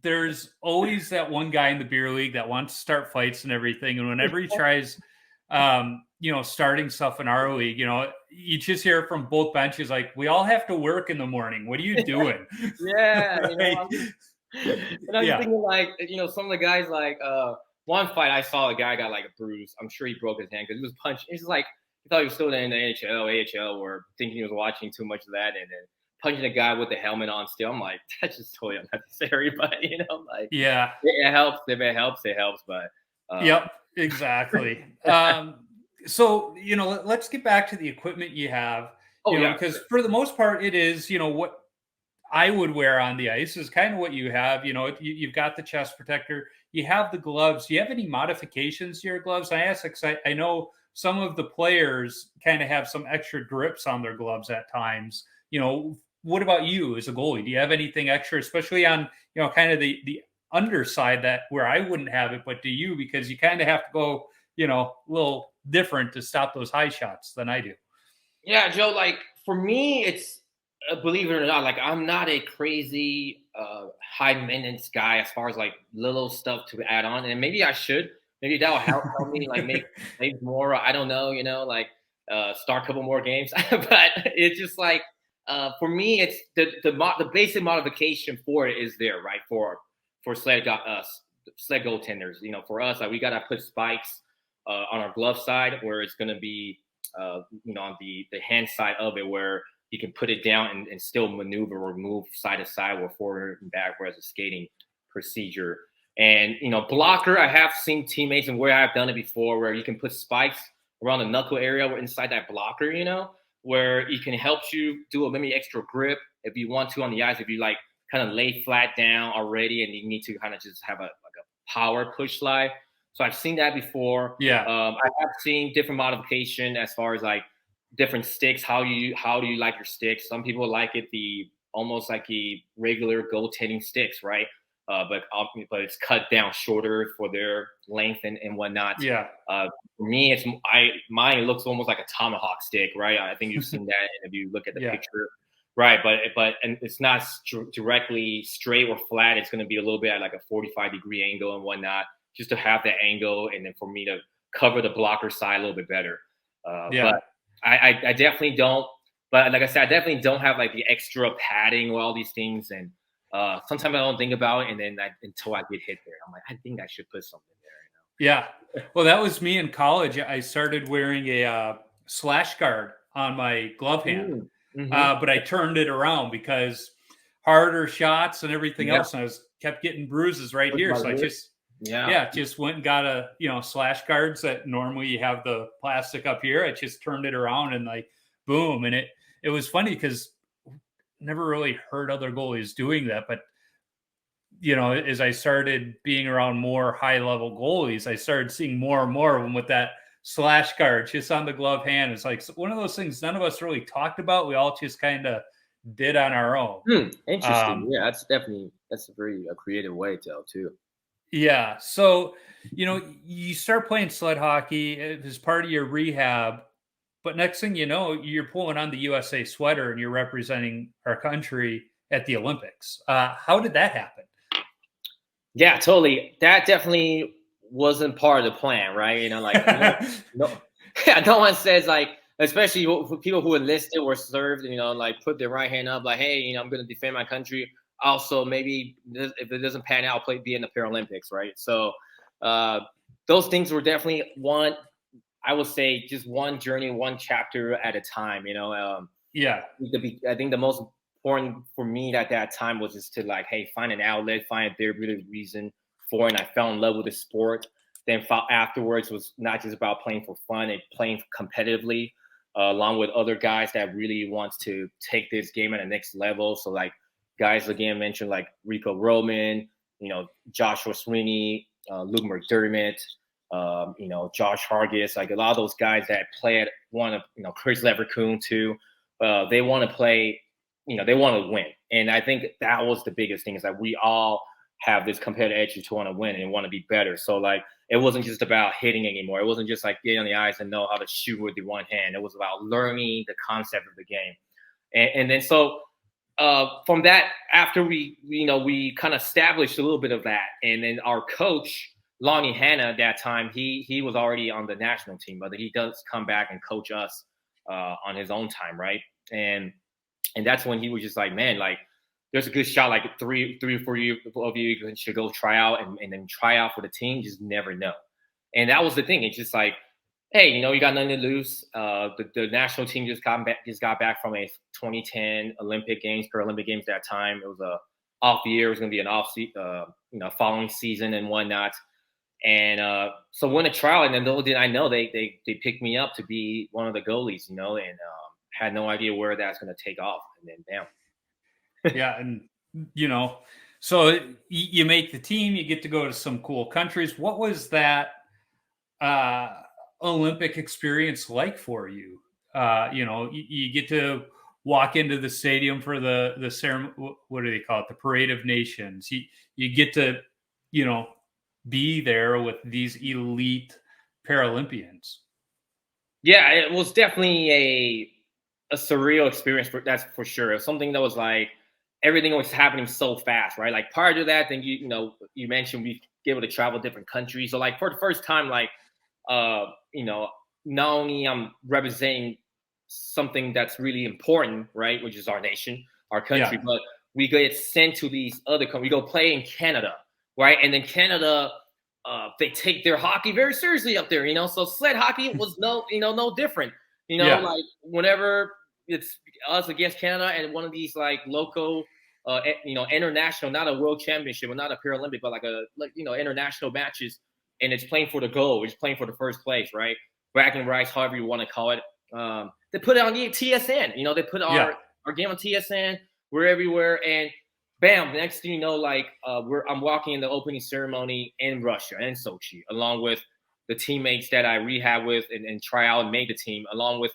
There's always that one guy in the beer league that wants to start fights and everything, and whenever he tries starting stuff in our league, you just hear from both benches like, we all have to work in the morning. What are you doing? Yeah. I'm thinking like, some of the guys like one fight I saw a guy got like a bruise. I'm sure he broke his hand because he was punching. It's like he thought he was still in the AHL, or thinking he was watching too much of that, and then punching a guy with the helmet on still. I'm like, that's just totally unnecessary, but like it helps. If it helps, it helps. But yep, exactly. So let's get back to the equipment you have. Because for the most part, it is what I would wear on the ice is kind of what you have. You've got the chest protector, you have the gloves. Do you have any modifications to your gloves? I ask because I know some of the players kind of have some extra grips on their gloves at times. What about you as a goalie? Do you have anything extra, especially on kind of the underside that where I wouldn't have it, but do you, because you kind of have to go a little different to stop those high shots than I do? Yeah, Joe, like for me, it's believe it or not, like I'm not a crazy high maintenance guy as far as like little stuff to add on, and maybe I should. Maybe that'll help me like make more. I don't know, like start a couple more games. But it's just like for me, it's the basic modification for it is there, right? For sled goaltenders, for us, like we gotta put spikes on our glove side where it's gonna be on the hand side of it where you can put it down and still maneuver or move side to side or forward and back, whereas a skating procedure. And, blocker, I have seen teammates and where I've done it before where you can put spikes around the knuckle area or inside that blocker, where it can help you do a maybe extra grip if you want to on the ice, if you like kind of lay flat down already and you need to kind of just have a power push slide. So I've seen that before. Yeah. I have seen different modification as far as like different sticks. How do you like your sticks? Some people like it almost like the regular goaltending sticks, right? But it's cut down shorter for their length and whatnot. Yeah. For me, mine looks almost like a tomahawk stick, right? I think you've seen that if you look at the picture, right? But it's not directly straight or flat. It's going to be a little bit at like a 45-degree angle and whatnot, just to have that angle and then for me to cover the blocker side a little bit better. But I definitely don't. But like I said, I definitely don't have like the extra padding or all these things. And sometimes I don't think about it, and then until I get hit there, I'm like, I think I should put something there. Yeah. Well, that was me in college. I started wearing a slash guard on my glove hand, but I turned it around because harder shots and everything else, and I kept getting bruises right here. So Yeah, just went and got a, slash guards that normally you have the plastic up here. I just turned it around and like, boom. And it was funny because never really heard other goalies doing that. But, as I started being around more high level goalies, I started seeing more and more of them with that slash guard just on the glove hand. It's like one of those things none of us really talked about. We all just kind of did on our own. Interesting. Yeah, that's a very creative way too. Yeah. So, you start playing sled hockey as part of your rehab, but next thing you know, you're pulling on the USA sweater and you're representing our country at the Olympics. How did that happen? Yeah, totally. That definitely wasn't part of the plan, right? No one says like, especially for people who enlisted or served, like put their right hand up, like, hey, I'm going to defend my country. Also, maybe if it doesn't pan out, be in the Paralympics, right? So those things were definitely I would say just one journey, one chapter at a time, Yeah. I think the most important for me at that time was just to like, hey, find an outlet, find a therapeutic reason for it. And I fell in love with the sport. Then afterwards was not just about playing for fun and playing competitively, along with other guys that really wants to take this game at the next level. So like guys again mentioned like Rico Roman, Joshua Sweeney, Luke McDermott, Josh Hargis, like a lot of those guys that play at Chris Leverkusen too. They want to play, they want to win. And I think that was the biggest thing is that we all have this competitive edge to want to win and want to be better. So like, it wasn't just about hitting anymore. It wasn't just like getting on the ice and know how to shoot with the one hand. It was about learning the concept of the game. And then so from that, after we kind of established a little bit of that. And then our coach, Lonnie Hanna, at that time, he was already on the national team, but he does come back and coach us on his own time, right? And that's when he was just like, man, like there's a good shot, like three or four of you should go try out and then try out for the team. Just never know. And that was the thing. It's just like, hey, you got nothing to lose. The national team just got back from a 2010 Paralympic Games. That time it was a off year. It was going to be an off following season and whatnot. And so went a trial, and then little did I know they picked me up to be one of the goalies, and had no idea where that's going to take off, and then bam. Yeah, and so you make the team, you get to go to some cool countries. What was that Olympic experience like for you? You get to walk into the stadium for the ceremony. What do they call it? The Parade of Nations. You get to be there with these elite Paralympians. Yeah, it was definitely a surreal experience. That's for sure. It was something that was like everything was happening so fast, right? Like prior to that, then you mentioned we able to travel different countries. So like for the first time, like not only I'm representing something that's really important, right, which is our nation, our country, but we get sent to these other countries. We go play in Canada, right? And then Canada, they take their hockey very seriously up there, So sled hockey was no different, like whenever it's us against Canada and one of these like local, international, not a world championship or not a Paralympic, but like international matches, and it's playing for the goal, it's playing for the first place, right? Bragging rights, however you want to call it. They put it on the TSN, they put our game on TSN. We're everywhere, and bam, next thing you know, like I'm walking in the opening ceremony in Russia and Sochi, along with the teammates that I rehab with and try out and made the team, along with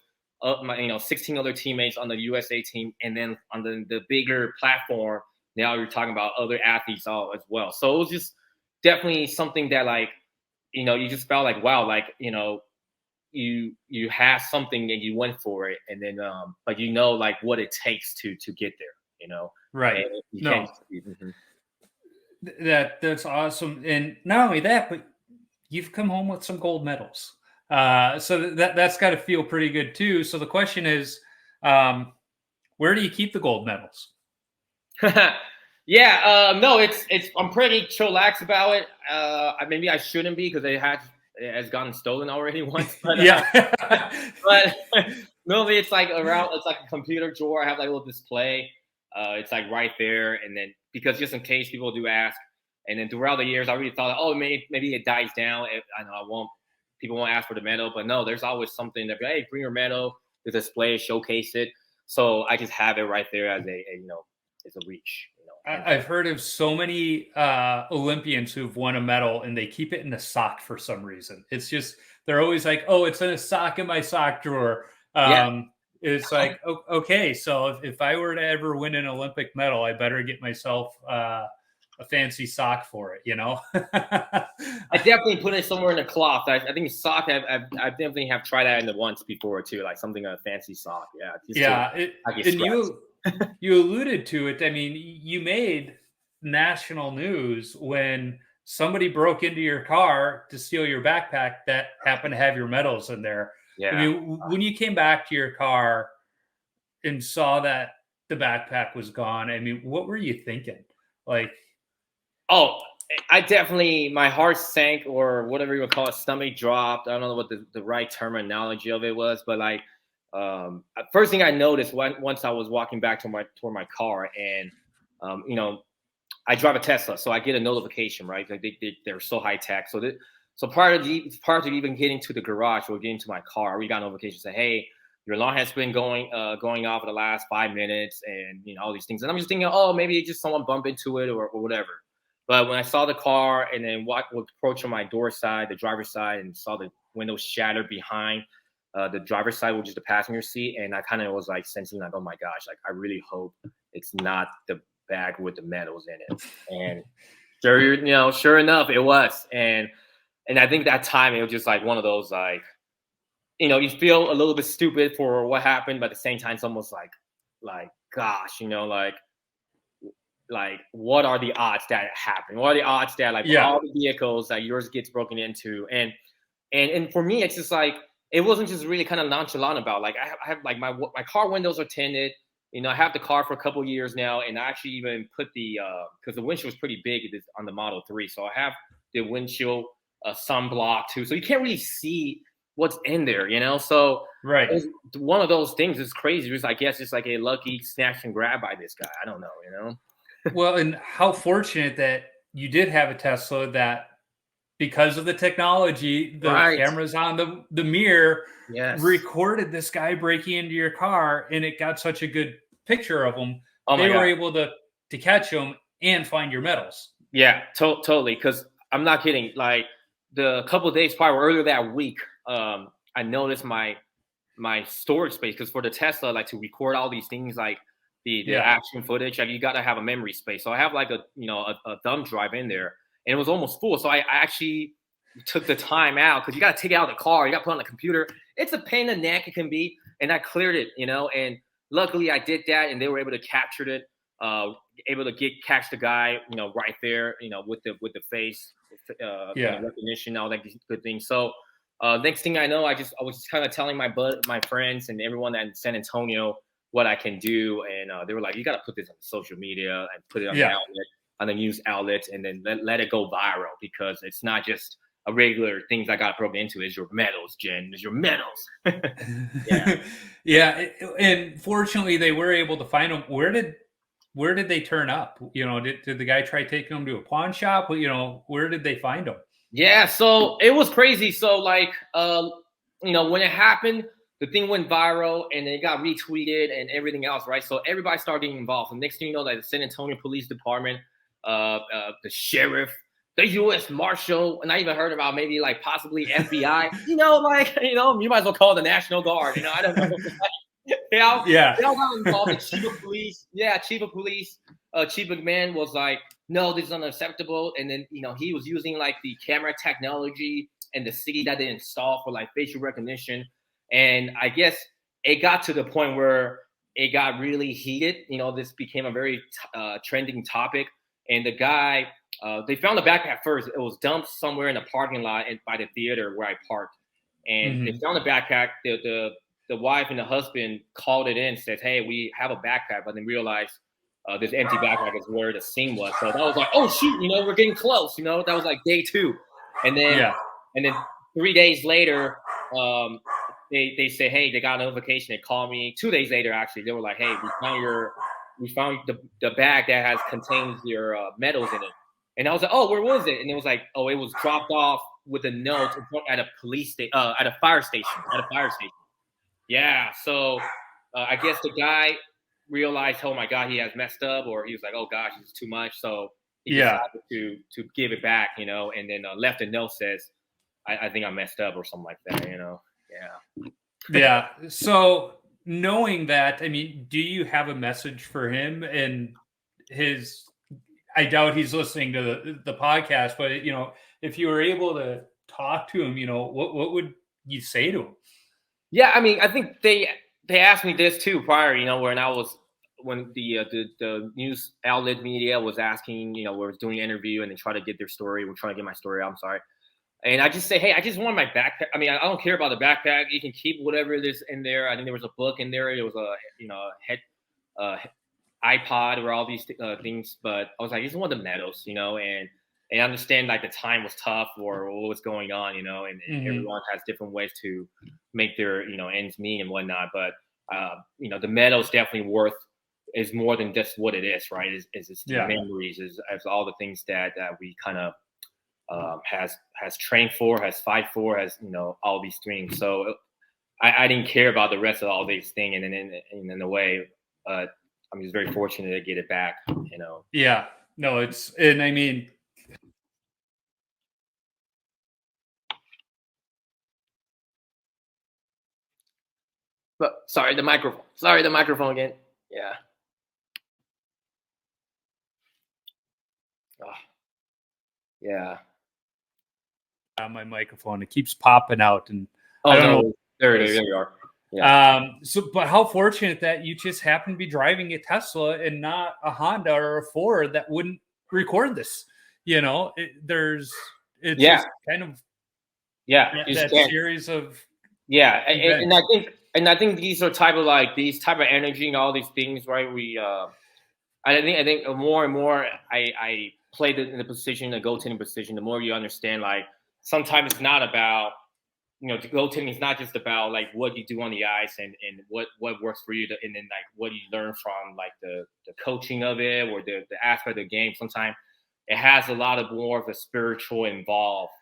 my 16 other teammates on the USA team, and then on the bigger platform, now you're talking about other athletes all as well. So it was just definitely something that like, you just felt like, wow, like, you have something and you went for it, and then but like what it takes to get there, right? That's awesome. And not only that, but you've come home with some gold medals, so that's got to feel pretty good too. So the question is, where do you keep the gold medals? No, it's I'm pretty chillax about it. Maybe I shouldn't be because it has gotten stolen already once. But, but normally it's like it's like a computer drawer. I have like a little display. It's like right there, and then because just in case people do ask, And then throughout the years, I really thought, oh, maybe it dies down. I know people won't ask for the medal, but no, there's always something that, hey, bring your medal to display, showcase it. So I just have it right there as it's a reach. I've heard of so many Olympians who've won a medal and they keep it in a sock for some reason. It's just, they're always like, oh, it's in a sock in my sock drawer. It's like, okay, so if I were to ever win an Olympic medal, I better get myself a fancy sock for it, I definitely put it somewhere in the cloth. I think sock, I definitely have tried that in the once before too, like something, a fancy sock. You alluded to it. I mean, you made national news when somebody broke into your car to steal your backpack that happened to have your medals in there. Yeah. I mean, when you came back to your car and saw that the backpack was gone, I mean, what were you thinking? Like, oh, I definitely, my heart sank, or whatever you would call it, stomach dropped. I don't know what the right terminology of it was, but like, first thing I noticed once I was walking back toward my car, and I drive a Tesla, so I get a notification, right? Like they're so high tech. So prior to even getting to the garage or getting to my car, we got a notification saying, hey, your alarm has been going off for the last 5 minutes, and all these things. And I'm just thinking, oh, maybe just someone bumped into it or whatever. But when I saw the car and then would approach on my door side, the driver's side, and saw the windows shattered behind the driver's side, which is the passenger seat, and I kind of was like sensing like, oh my gosh, like I really hope it's not the bag with the medals in it. And sure enough, it was. And I think that time it was just like one of those like, you feel a little bit stupid for what happened, but at the same time, it's almost like gosh, like what are the odds that it happened? What are the odds that all the vehicles that yours gets broken into? And for me, it's just like, it wasn't just really kind of nonchalant about, like, I have like my car windows are tinted. I have the car for a couple of years now, and I actually even put because the windshield was pretty big on the Model 3, so I have the windshield sunblock too, so you can't really see what's in there, So right, one of those things is crazy. It was, I guess, just like a lucky snatch and grab by this guy. I don't know, Well, and how fortunate that you did have a Tesla that, because of the technology, the cameras on the mirror recorded this guy breaking into your car, and it got such a good picture of him. They were able to catch him and find your medals. Yeah, totally. Because I'm not kidding. Like the couple of days prior, earlier that week, I noticed my storage space, because for the Tesla, like to record all these things, like the action footage, like you got to have a memory space. So I have like a thumb drive in there. And it was almost full. So I actually took the time out, because you got to take it out of the car. You got to put it on the computer. It's a pain in the neck, it can be. And I cleared it, and luckily I did that, and they were able to capture it, able to catch the guy, right there, with the face recognition, all that good thing. So next thing I know, I was just kind of telling my friends and everyone in San Antonio what I can do. And they were like, you got to put this on social media and put it on the outlet, on the news outlets, and then let it go viral, because it's not just a regular things I got broken into. Is your medals, Jen? Is your medals? And fortunately, they were able to find them. Where did they turn up? Did the guy try taking them to a pawn shop? Where did they find them? Yeah, so it was crazy. So like, when it happened, the thing went viral and it got retweeted and everything else, right? So everybody started getting involved. And next thing you know, like the San Antonio Police Department, the sheriff, the U.S. Marshal, and I even heard about maybe like possibly FBI. You might as well call it the National Guard. I don't know. They all got involved. The chief of police, Chief McMahon was like, no, this is unacceptable. And then he was using like the camera technology and the city that they installed for like facial recognition. And I guess it got to the point where it got really heated. This became a very trending topic. And the guy, they found the backpack first. It was dumped somewhere in a parking lot by the theater where I parked. And they found the backpack. The wife and the husband called it in, said, hey, we have a backpack, but then realized this empty backpack is where the scene was. So that was like, oh, shoot, we're getting close. That was like day 2. And then 3 days later, they say, hey, they got a notification. They called me 2 days later, actually. They were like, hey, we found the bag that contains your medals in it. And I was like, oh, where was it? And it was like, oh, it was dropped off with a note at a police station, at a fire station, Yeah. So I guess the guy realized, oh my God, he has messed up, or he was like, oh gosh, it's too much. So he decided to give it back, and then left a note says, I think I messed up or something like that, Yeah. Yeah. So knowing that, I mean, do you have a message for him and I doubt he's listening to the podcast, but if you were able to talk to him, what would you say to him? Yeah, I mean, I think they asked me this too prior, when the news outlet media was asking, was doing an interview and then try to get their story. We're trying to get my story out. I'm sorry. And I just say, hey, I just want my backpack. I mean, I don't care about the backpack. You can keep whatever it is in there. I think there was a book in there. There was a iPod or all these things. But I was like, I just want the medals, and I understand like the time was tough or what was going on, and everyone has different ways to make their, ends meet and whatnot. But, the medal is definitely is more than just what it is, right? It's the memories, is all the things that we kind of has trained for, has fight for, has, all these things. So I didn't care about the rest of all these things. And then in a way, I'm just very fortunate to get it back, Yeah, no, and I mean, but sorry, the microphone again. Yeah. Oh. Yeah. My microphone, it keeps popping out, and I don't know. There you are. Yeah. But how fortunate that you just happen to be driving a Tesla and not a Honda or a Ford that wouldn't record this. Just kind of that series of and I think these are type of energy and all these things, right? I think more and more I played in the position, the goaltending position. The more you understand, like sometimes it's not about. Goaltending is not just about like what you do on the ice and what works for you, and then like what you learn from like the coaching of it or the aspect of the game. Sometimes it has a lot of more of a spiritual involved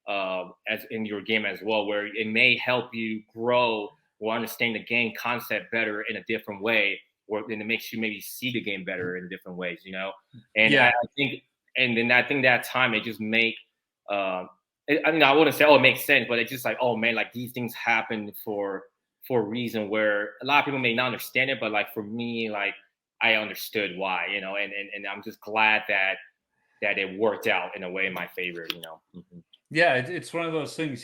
as in your game as well, where it may help you grow or understand the game concept better in a different way, or then it makes you maybe see the game better in different ways, And I think that time it just make. I mean, I wouldn't say, it makes sense, but it's just like, oh man, like these things happen for a reason where a lot of people may not understand it, but like for me, like I understood why, and I'm just glad that it worked out in a way in my favor, Mm-hmm. Yeah, it's one of those things,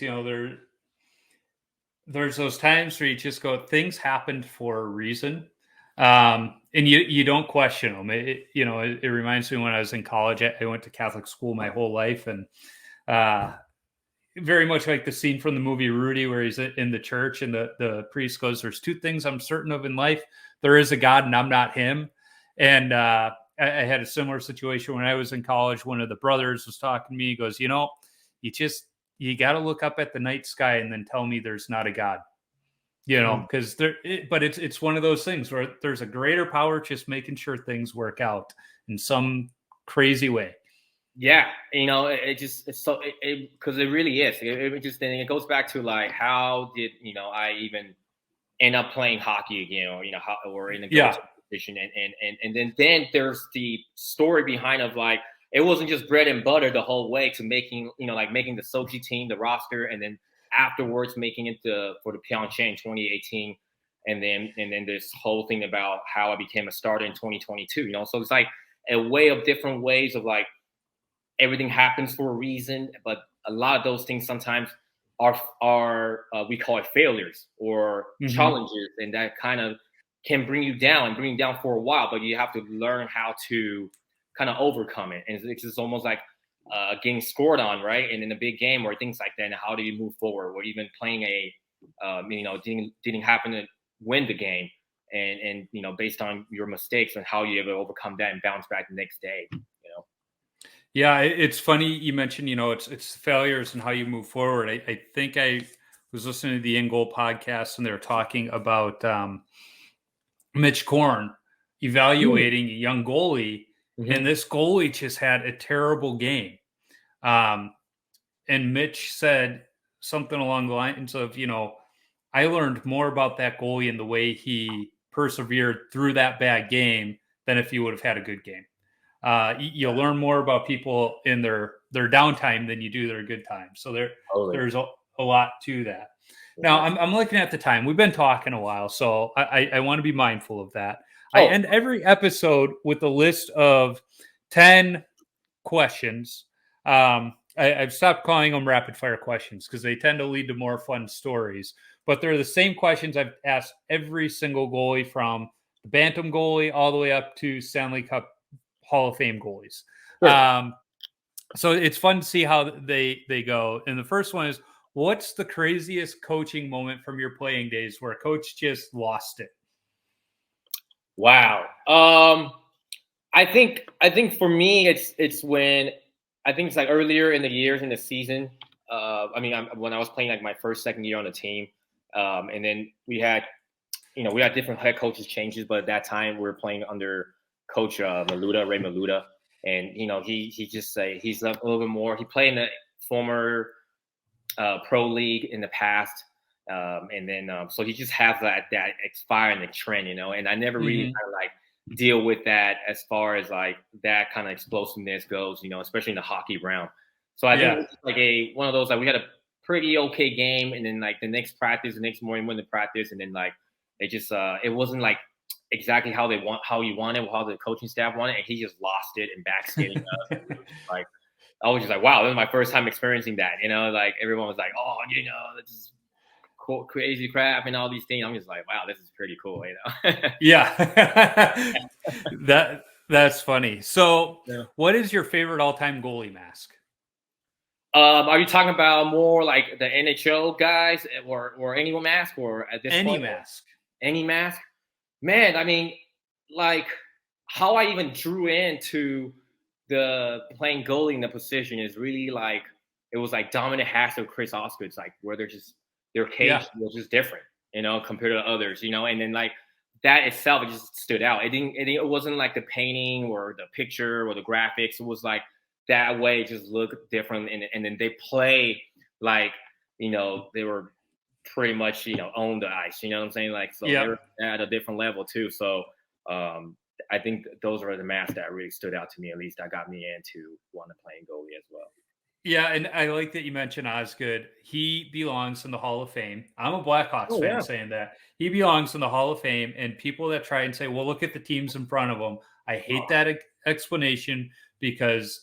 there's those times where you just go, things happened for a reason. And you don't question them. It reminds me when I was in college, I went to Catholic school my whole life, and very much like the scene from the movie Rudy, where he's in the church and the priest goes, "There's two things I'm certain of in life. There is a God and I'm not him." And I had a similar situation when I was in college. One of the brothers was talking to me. He goes, you got to look up at the night sky and then tell me there's not a God, because but it's one of those things where there's a greater power just making sure things work out in some crazy way. Yeah, because it really is. It goes back to like, how did I even end up playing hockey again, or in a position, and then there's the story behind of like it wasn't just bread and butter the whole way to making making the Sochi team, the roster, and then afterwards making it for the Pyeongchang 2018, and then this whole thing about how I became a starter in 2022. So it's like a way of different ways of like. Everything happens for a reason, but a lot of those things sometimes are we call it failures or challenges, and that kind of can bring you down for a while. But you have to learn how to kind of overcome it, and it's just almost like getting scored on, right? And in a big game or things like that, and how do you move forward? Or even playing didn't happen to win the game, and based on your mistakes and how you able to overcome that and bounce back the next day. Yeah, it's funny you mentioned, it's failures and how you move forward. I think I was listening to the In Goal podcast, and they were talking about Mitch Korn evaluating a young goalie and this goalie just had a terrible game. And Mitch said something along the lines of, I learned more about that goalie and the way he persevered through that bad game than if he would have had a good game. You'll learn more about people in their downtime than you do their good time. So there's a lot to that. Now I'm looking at the time. We've been talking a while, so I want to be mindful of that. I end every episode with a list of 10 questions. I've stopped calling them rapid fire questions because they tend to lead to more fun stories. But they're the same questions I've asked every single goalie, from the Bantam goalie all the way up to Stanley Cup Hall of Fame goalies. Sure. So it's fun to see how they go. And the first one is, what's the craziest coaching moment from your playing days where a coach just lost it? Wow. I think for me, it's when, I think it's like earlier in the years in the season. When I was playing like my first, second year on the team, and then we had different head coaches changes, but at that time we were playing under Coach Maluda, Ray Maluda, and he just he's a little bit more. He played in the former pro league in the past, and then so he just has that fire in the trend, and I never really kind of like deal with that as far as like that kind of explosiveness goes, especially in the hockey realm. So I think it's like one of those, like, we had a pretty okay game, and then like the next morning went to practice, and then like it just it wasn't like exactly how you wanted, how the coaching staff wanted, and he just lost it and backskating us. Like, I was just like, wow, this is my first time experiencing that. Like everyone was like, oh, this is cool, crazy crap and all these things. I'm just like, wow, this is pretty cool, Yeah. That's funny. So what is your favorite all-time goalie mask? Are you talking about more like the NHL guys, or any mask, or at this point? Any mask? Man, I mean, like, how I even drew into the playing goalie in the position is really like, it was like Dominic Hasek, Chris Osgood's, like, where their cage was just different, compared to others, and then like that itself, it just stood out. It wasn't like the painting or the picture or the graphics. It was like that way, it just looked different, and then they play like, they were pretty much, own the ice, you know what I'm saying? Like, so they're at a different level too. So I think those are the masks that really stood out to me, at least that got me into wanting to play goalie as well. Yeah, and I like that you mentioned Osgood. He belongs in the Hall of Fame. I'm a Blackhawks fan saying that. He belongs in the Hall of Fame, and people that try and say, well, look at the teams in front of him, I hate that explanation, because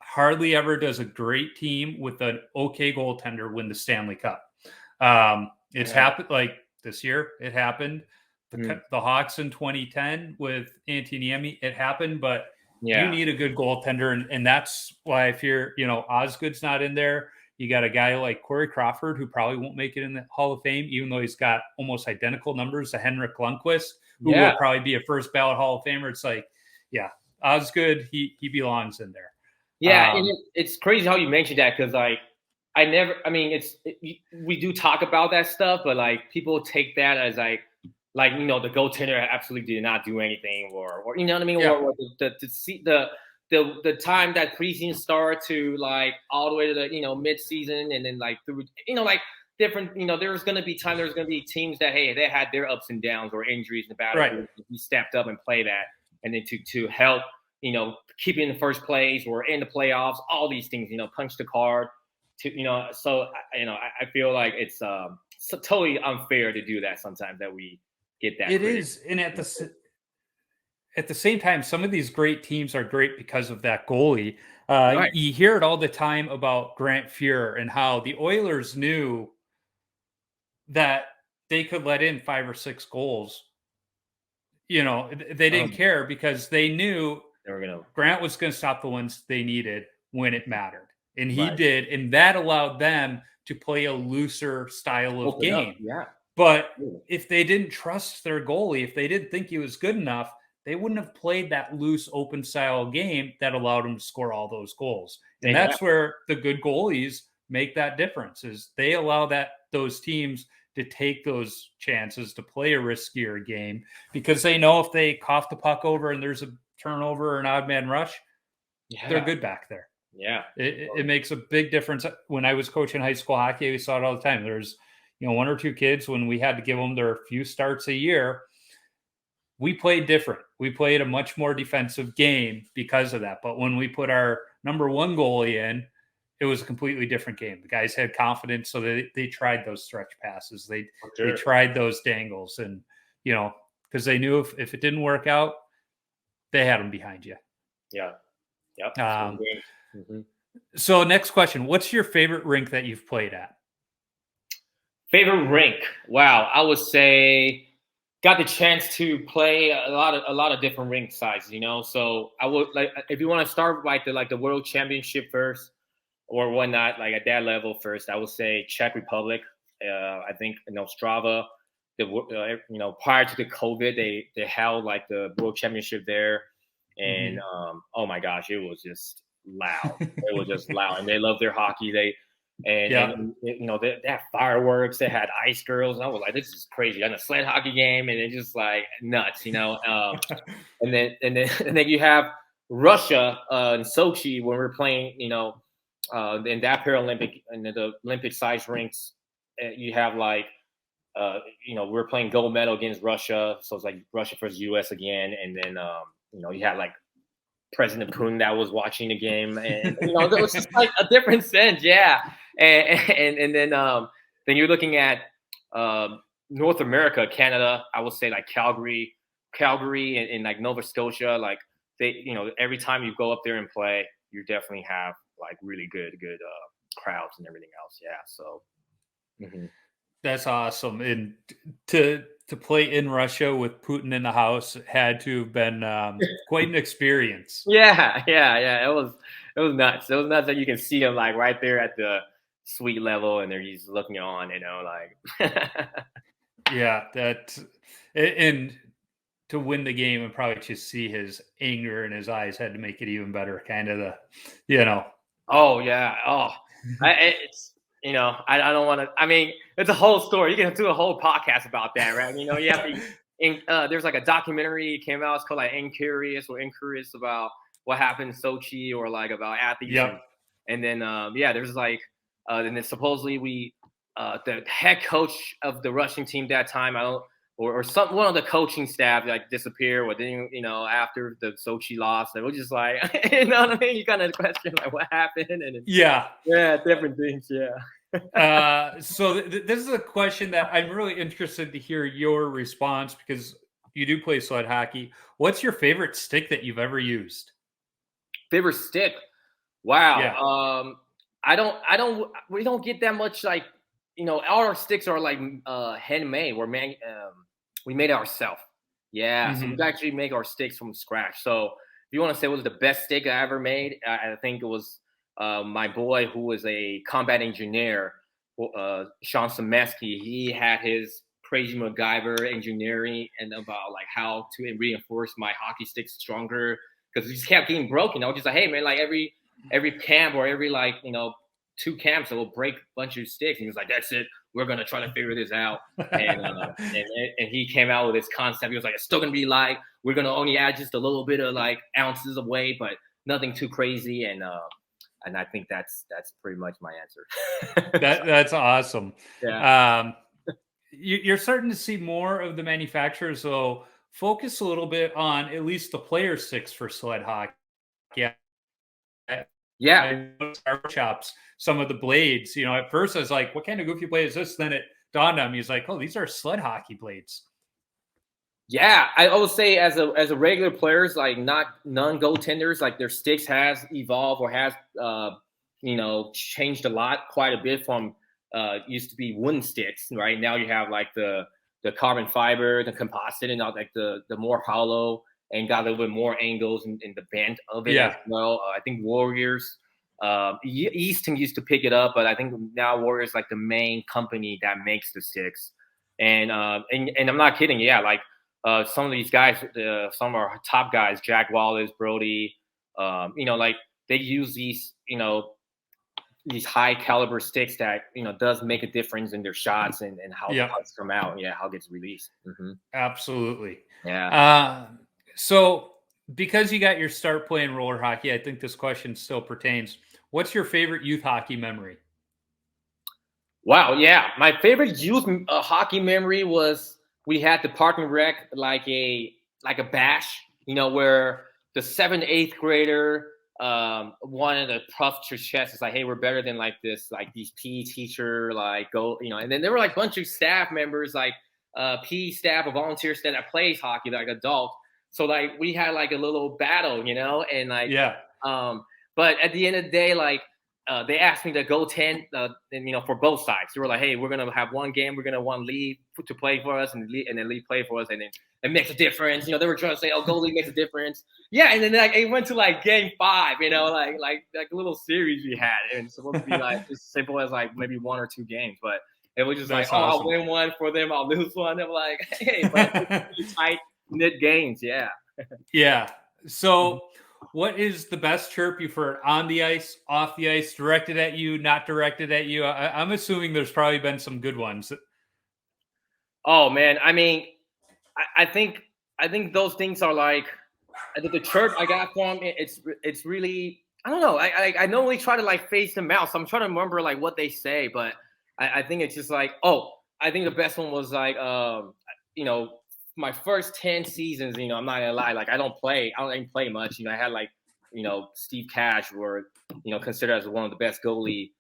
hardly ever does a great team with an okay goaltender win the Stanley Cup. It's happened, like this year, it happened. The Hawks in 2010 with Antoniemi, it happened, but you need a good goaltender, and that's why if you're, Osgood's not in there, you got a guy like Corey Crawford, who probably won't make it in the Hall of Fame, even though he's got almost identical numbers to Henrik Lundqvist, who will probably be a first ballot Hall of Famer. It's like, Osgood, he belongs in there. Yeah, and it's crazy how you mentioned that, because like we do talk about that stuff, but like people take that as like the goaltender absolutely did not do anything, or you know what I mean, or the time that preseason started to like all the way to the mid-season, and then like through like different there's going to be teams that they had their ups and downs or injuries in the battle. He stepped up and played that, and then to help keep in the first place or in the playoffs, all these things, punch the card to so I feel like it's so totally unfair to do that sometimes, that we get that. It is, and at the same time, some of these great teams are great because of that goalie. You hear it all the time about Grant Fuhrer and how the Oilers knew that they could let in 5 or 6 goals. They didn't care, because they knew Grant was going to stop the ones they needed when it mattered. And he did, and that allowed them to play a looser style of game. But if they didn't trust their goalie, if they didn't think he was good enough, they wouldn't have played that loose, open style game that allowed them to score all those goals. And that's where the good goalies make that difference, is they allow those teams to take those chances to play a riskier game, because they know if they cough the puck over and there's a turnover or an odd man rush, they're good back there. Yeah. It makes a big difference. When I was coaching high school hockey, we saw it all the time. There's, one or two kids when we had to give them their few starts a year, we played different. We played a much more defensive game because of that. But when we put our number one goalie in, it was a completely different game. The guys had confidence, so they tried those stretch passes. They tried those dangles, and because they knew if it didn't work out, they had them behind you. Yeah. Yep. So next question: what's your favorite rink that you've played at? Favorite rink? Wow, I would say got the chance to play a lot of different rink sizes. So I would like, if you want to start like the World Championship first, or whatnot, like at that level first, I would say Czech Republic. I think Ostrava. Prior to the COVID, they held like the World Championship there, and oh my gosh, it was just loud. It was just loud, and they love their hockey. They had fireworks. They had ice girls, and I was like, this is crazy. On a sled hockey game, and it's just like nuts, and then you have Russia in Sochi when we're playing, in that Paralympic and the Olympic size rinks. You have like, we're playing gold medal against Russia, so it's like Russia versus US again, and then you had like President Putin that was watching the game, and it was just like a different sense, yeah. And then you're looking at North America, Canada. I would say like Calgary, and like Nova Scotia. Like they, every time you go up there and play, you definitely have like really good crowds and everything else. Yeah, so that's awesome. And to play in Russia with Putin in the house had to have been quite an experience. Yeah. It was nuts. It was nuts that you can see them like right there at the suite level, and they're just looking on, like. Yeah, and to win the game and probably just see his anger in his eyes had to make it even better. Kind of Oh yeah. Oh, it's. I don't want to. I mean, it's a whole story. You can do a whole podcast about that, right? You have to. There's like a documentary came out. It's called like Incurious about what happened in Sochi, or like about athletes. Yep. And then there's like, and then supposedly the head coach of the Russian team that time, one of the coaching staff like disappeared. Or then after the Sochi loss, it was just like, you know what I mean? You kind of question like what happened, and different things. Yeah. So this is a question that I'm really interested to hear your response, because you do play sled hockey. What's your favorite stick that you've ever used? Favorite stick? Wow. Yeah. We don't get that much like, all our sticks are like handmade. We made it ourselves. Yeah. So we actually make our sticks from scratch. So if you want to say what was the best stick I ever made, I think it was my boy who was a combat engineer, Sean Semesky. He had his crazy MacGyver engineering and about like how to reinforce my hockey sticks stronger, because it just kept getting broken. I was just like, hey man, like every camp or every 2 camps, it will break a bunch of sticks. And he was like, that's it. We're going to try to figure this out. And he came out with this concept. He was like, it's still going to be light. We're going to only add just a little bit of like ounces of weight, but nothing too crazy. And I think that's pretty much my answer. That's awesome. Yeah. You're starting to see more of the manufacturers, so focus a little bit on at least the player sticks for sled hockey. Yeah. Shops, some of the blades, at first I was like, what kind of goofy blade is this? Then it dawned on me, it's like, oh, these are sled hockey blades. Yeah, I would say as a regular players, like non-goaltenders, like their sticks has evolved or has changed a lot, quite a bit from used to be wooden sticks, right? Now you have like the carbon fiber, the composite, and all like the more hollow, and got a little bit more angles in the bend of it as well. I think Warriors, Easton used to pick it up, but I think now Warriors like the main company that makes the sticks. And I'm not kidding. Yeah, like some of these guys, some of our top guys, Jack Wallace, Brody, like they use these, these high caliber sticks that does make a difference in their shots and how pucks come out. Yeah, how it gets released. Absolutely. Yeah. So because you got your start playing roller hockey, I think this question still pertains. What's your favorite youth hockey memory? Wow, yeah. My favorite youth hockey memory was we had the park and rec like a bash, where the 7th, 8th grader wanted to puff their chest. It's like, hey, we're better than like this, like these PE teacher, like go, and then there were like a bunch of staff members, like PE staff or volunteer staff that plays hockey, like adult. So like we had like a little battle, and like but at the end of the day, like they asked me to go 10, and for both sides. They were like, hey, we're gonna have one game, we're gonna want lead to play for us, and then lead play for us, and then it makes a difference. They were trying to say, oh, goalie makes a difference. Yeah, and then like it went to like game 5, like a little series we had, and it's supposed to be like as simple as like maybe 1 or 2 games, but it was just That's like, awesome. I'll win one for them, I'll lose one. I'm like, hey, but it's tight knit games, yeah. Yeah. So, what is the best chirp you've heard on the ice, off the ice, directed at you, not directed at you? I'm assuming there's probably been some good ones. Oh man, I mean, I think those things are like the chirp I got from it. It's really, I don't know. I normally try to like face them out, so I'm trying to remember like what they say, but I think it's just like, I think the best one was like my first 10 seasons. I'm not gonna lie, like I don't even play much. I had like Steve Cash, were considered as one of the best goalie.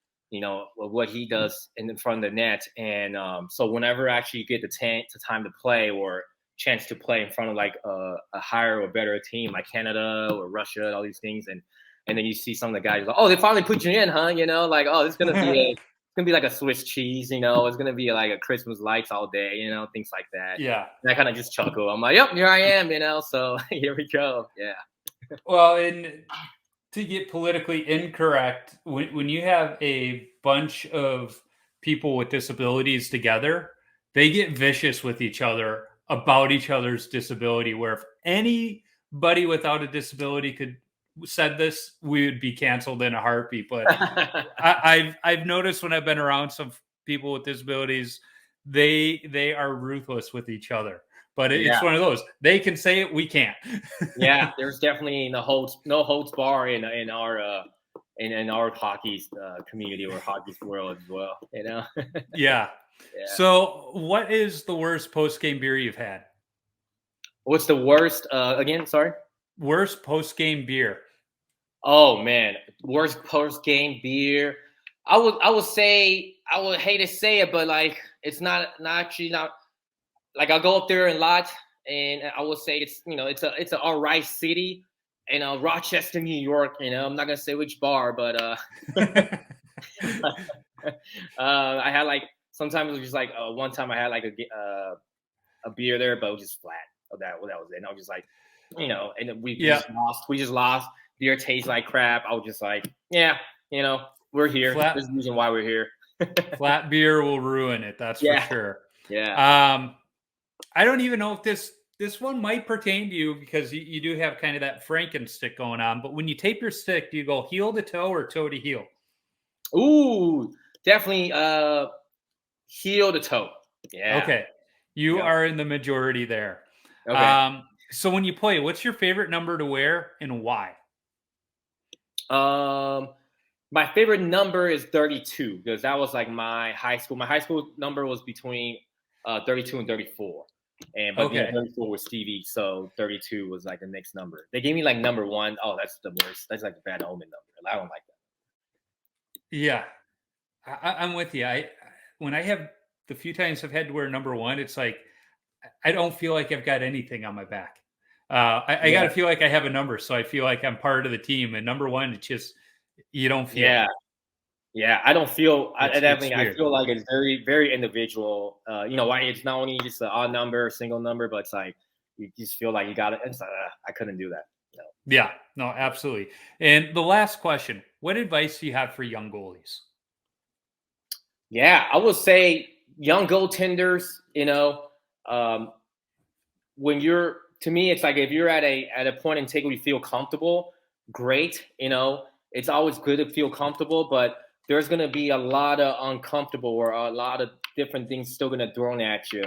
What he does in front of the net, and so whenever actually you get the time to play or chance to play in front of like a higher or better team like Canada or Russia, all these things, and then you see some of the guys like, oh, they finally put you in, huh? Like, oh, it's gonna be like a Swiss cheese, it's gonna be like a Christmas lights all day, things like that. Yeah. And I kind of just chuckle. I'm like, yep, here I am, so here we go. Yeah. Well, and to get politically incorrect, when you have a bunch of people with disabilities together, they get vicious with each other about each other's disability, where if anybody without a disability said this, we would be canceled in a heartbeat. But I've noticed when I've been around some people with disabilities, they are ruthless with each other. But it's one of those. They can say it, we can't. Yeah, there's definitely no holds bar in our in our hockey community or hockey world as well. Yeah. So, what is the worst post-game beer you've had? What's the worst? Again, sorry. Worst post-game beer. Oh man, worst post-game beer. I would say, I would hate to say it, but like it's not like I'll go up there a lot, and I would say it's it's a all right city in Rochester, New York. I'm not gonna say which bar, but I had like sometimes it was just like one time I had like a beer there, but it was just flat. That was it. And I was just like, and we just lost. We just lost. Beer tastes like crap. I was just like, yeah, we're here. There's a reason why we're here. Flat beer will ruin it. That's for sure. Yeah. I don't even know if this one might pertain to you, because you do have kind of that Franken stick going on. But when you tape your stick, do you go heel to toe or toe to heel? Ooh, definitely heel to toe. Yeah. Okay. You are in the majority there. Okay. So when you play, what's your favorite number to wear and why? My favorite number is 32, because that was like my high school. My high school number was between 32 and 34. And but 34 was Stevie, so 32 was like the next number. They gave me like number 1. Oh, that's the worst. That's like a bad omen number. I don't like that. Yeah, I'm with you. When I have the few times I've had to wear number 1, it's like I don't feel like I've got anything on my back. I got to feel like I have a number, so I feel like I'm part of the team. And number 1, it's just you don't feel. Yeah, I don't feel. I feel like it's very, very individual. Why it's not only just an odd number, a single number, but it's like you just feel like you got it. It's like, I couldn't do that. No. Yeah, no, absolutely. And the last question: what advice do you have for young goalies? Yeah, I would say young goaltenders. When you're, to me, it's like if you're at a point in take where you feel comfortable, great. It's always good to feel comfortable, but there's going to be a lot of uncomfortable or a lot of different things still going to thrown at you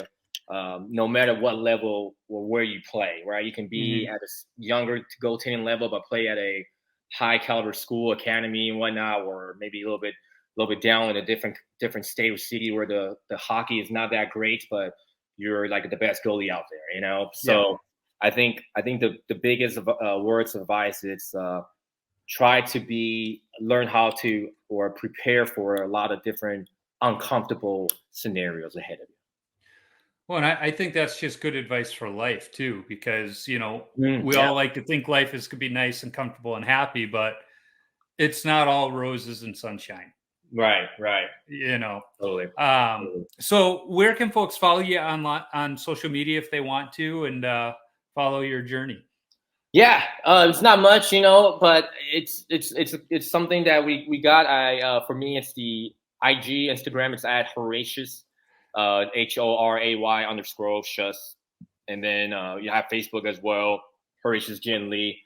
no matter what level or where you play, right? You can be at a younger goaltending level, but play at a high caliber school, academy, and whatnot, or maybe a little bit down in a different state or city where the hockey is not that great, but you're like the best goalie out there, you know? So I think the biggest words of advice is try to learn how to or prepare for a lot of different uncomfortable scenarios ahead of you. Well, and I think that's just good advice for life too, because, you know, we all like to think life is going to be nice and comfortable and happy, but it's not all roses and sunshine. Right. You know, Totally. So where can folks follow you on social media if they want to, and follow your journey? Yeah, it's not much, you know, but it's something that we got. For me, it's the IG, Instagram. It's at Horatius, HORAY_Shus, and then you have Facebook as well, Horatius Jin Lee.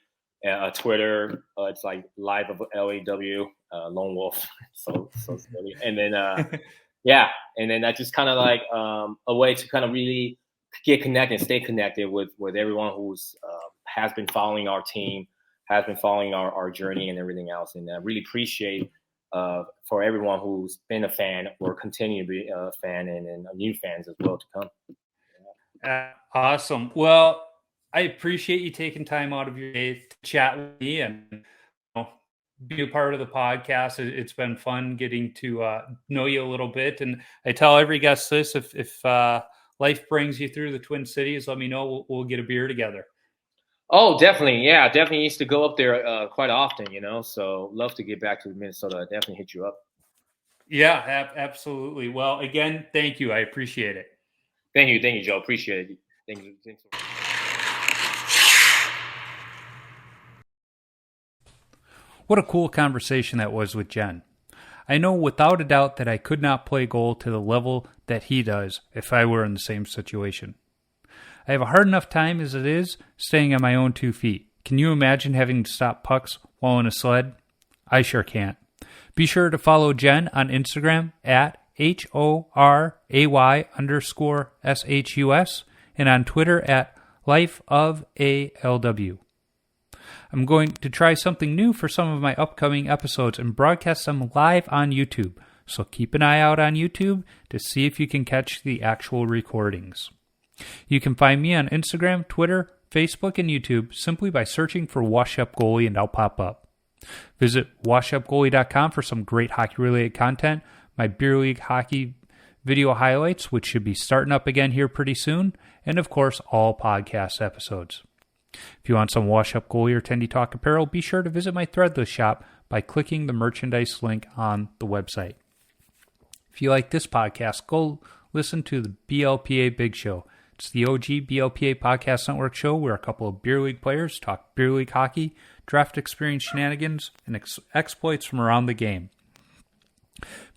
Twitter, it's like Live of LAW, Lone Wolf. so silly. And then and then that's just kind of like a way to kind of really get connected, stay connected with everyone who's has been following our team, has been following our journey and everything else. And I really appreciate for everyone who's been a fan or continue to be a fan, and new fans as well to come. Awesome. Well, I appreciate you taking time out of your day to chat with me and be a part of the podcast. It's been fun getting to know you a little bit. And I tell every guest this: if life brings you through the Twin Cities, let me know. We'll get a beer together. Oh, definitely. Yeah, definitely used to go up there quite often, you know. So love to get back to Minnesota. Definitely hit you up. Yeah, absolutely. Well, again, thank you. I appreciate it. Thank you, Joe. Appreciate it. Thank you. What a cool conversation that was with Jen. I know without a doubt that I could not play goal to the level that he does if I were in the same situation. I have a hard enough time as it is staying on my own 2 feet. Can you imagine having to stop pucks while in a sled? I sure can't. Be sure to follow Jen on Instagram at HORAY_SHUS and on Twitter at lifeofalw. I'm going to try something new for some of my upcoming episodes and broadcast them live on YouTube, so keep an eye out on YouTube to see if you can catch the actual recordings. You can find me on Instagram, Twitter, Facebook, and YouTube simply by searching for Wash Up Goalie, and I'll pop up. Visit washupgoalie.com for some great hockey-related content, my beer league hockey video highlights, which should be starting up again here pretty soon, and of course, all podcast episodes. If you want some Wash Up Goalie or Tendy Talk apparel, be sure to visit my Threadless shop by clicking the merchandise link on the website. If you like this podcast, go listen to the BLPA Big Show. It's the OG BLPA Podcast Network show where a couple of beer league players talk beer league hockey, draft experience shenanigans, and exploits from around the game.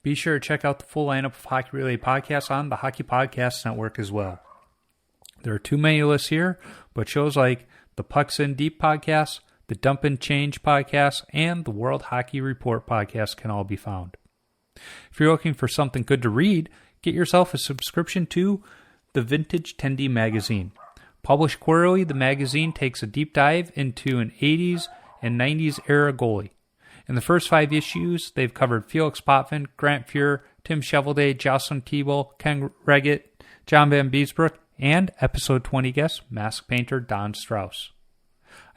Be sure to check out the full lineup of hockey-related podcasts on the Hockey Podcast Network as well. There are too many lists here, but shows like the Pucks in Deep podcast, the Dump and Change podcast, and the World Hockey Report podcast can all be found. If you're looking for something good to read, get yourself a subscription to the Vintage Tendy magazine. Published quarterly, the magazine takes a deep dive into an 80s and 90s era goalie. In the first 5 issues, they've covered Felix Potvin, Grant Fuhr, Tim Cheveldae, Jocelyn Thibault, Ken Reggett, John Van Beesbrook, and episode 20 guest, mask painter Don Strauss.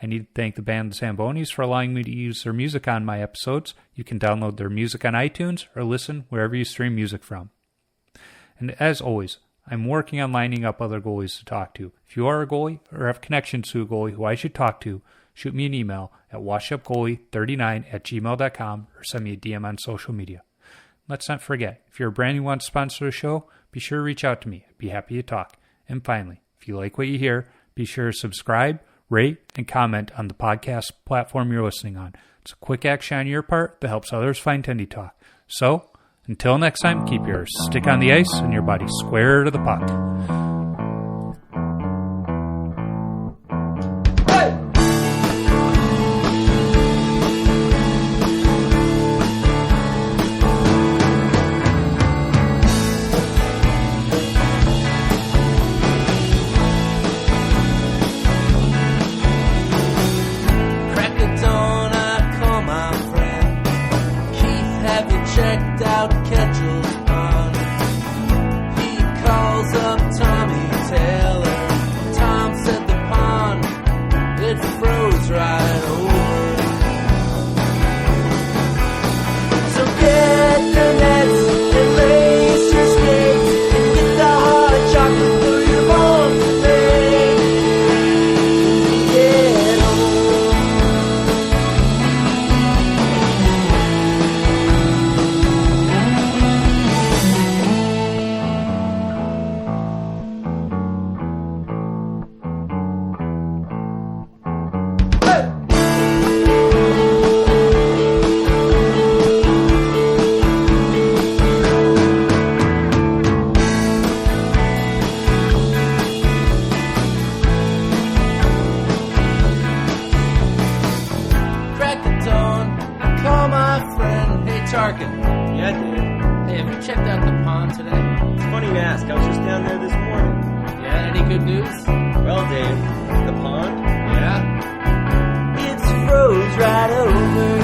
I need to thank the band The Zambonis for allowing me to use their music on my episodes. You can download their music on iTunes or listen wherever you stream music from. And as always, I'm working on lining up other goalies to talk to. If you are a goalie or have connections to a goalie who I should talk to, shoot me an email at washupgoalie39@gmail.com or send me a DM on social media. Let's not forget, if you're a brand who wants to sponsor the show, be sure to reach out to me. I'd be happy to talk. And finally, if you like what you hear, be sure to subscribe, rate, and comment on the podcast platform you're listening on. It's a quick action on your part that helps others find Tendy Talk. So, until next time, keep your stick on the ice and your body square to the puck. checked out Ketchell's pond. He calls up Tommy Taylor. Tom said the pond, it froze right over. So get your nets and lace your skates and get the hot chocolate for your bones to make. Get home. Crack the dawn, I call my friend. Hey Tarkin, Yeah, Dave. hey, have you checked out the pond today? It's funny you ask. I was just down there this morning. Yeah, any good news? Well, Dave, the pond? Yeah. It's froze right over.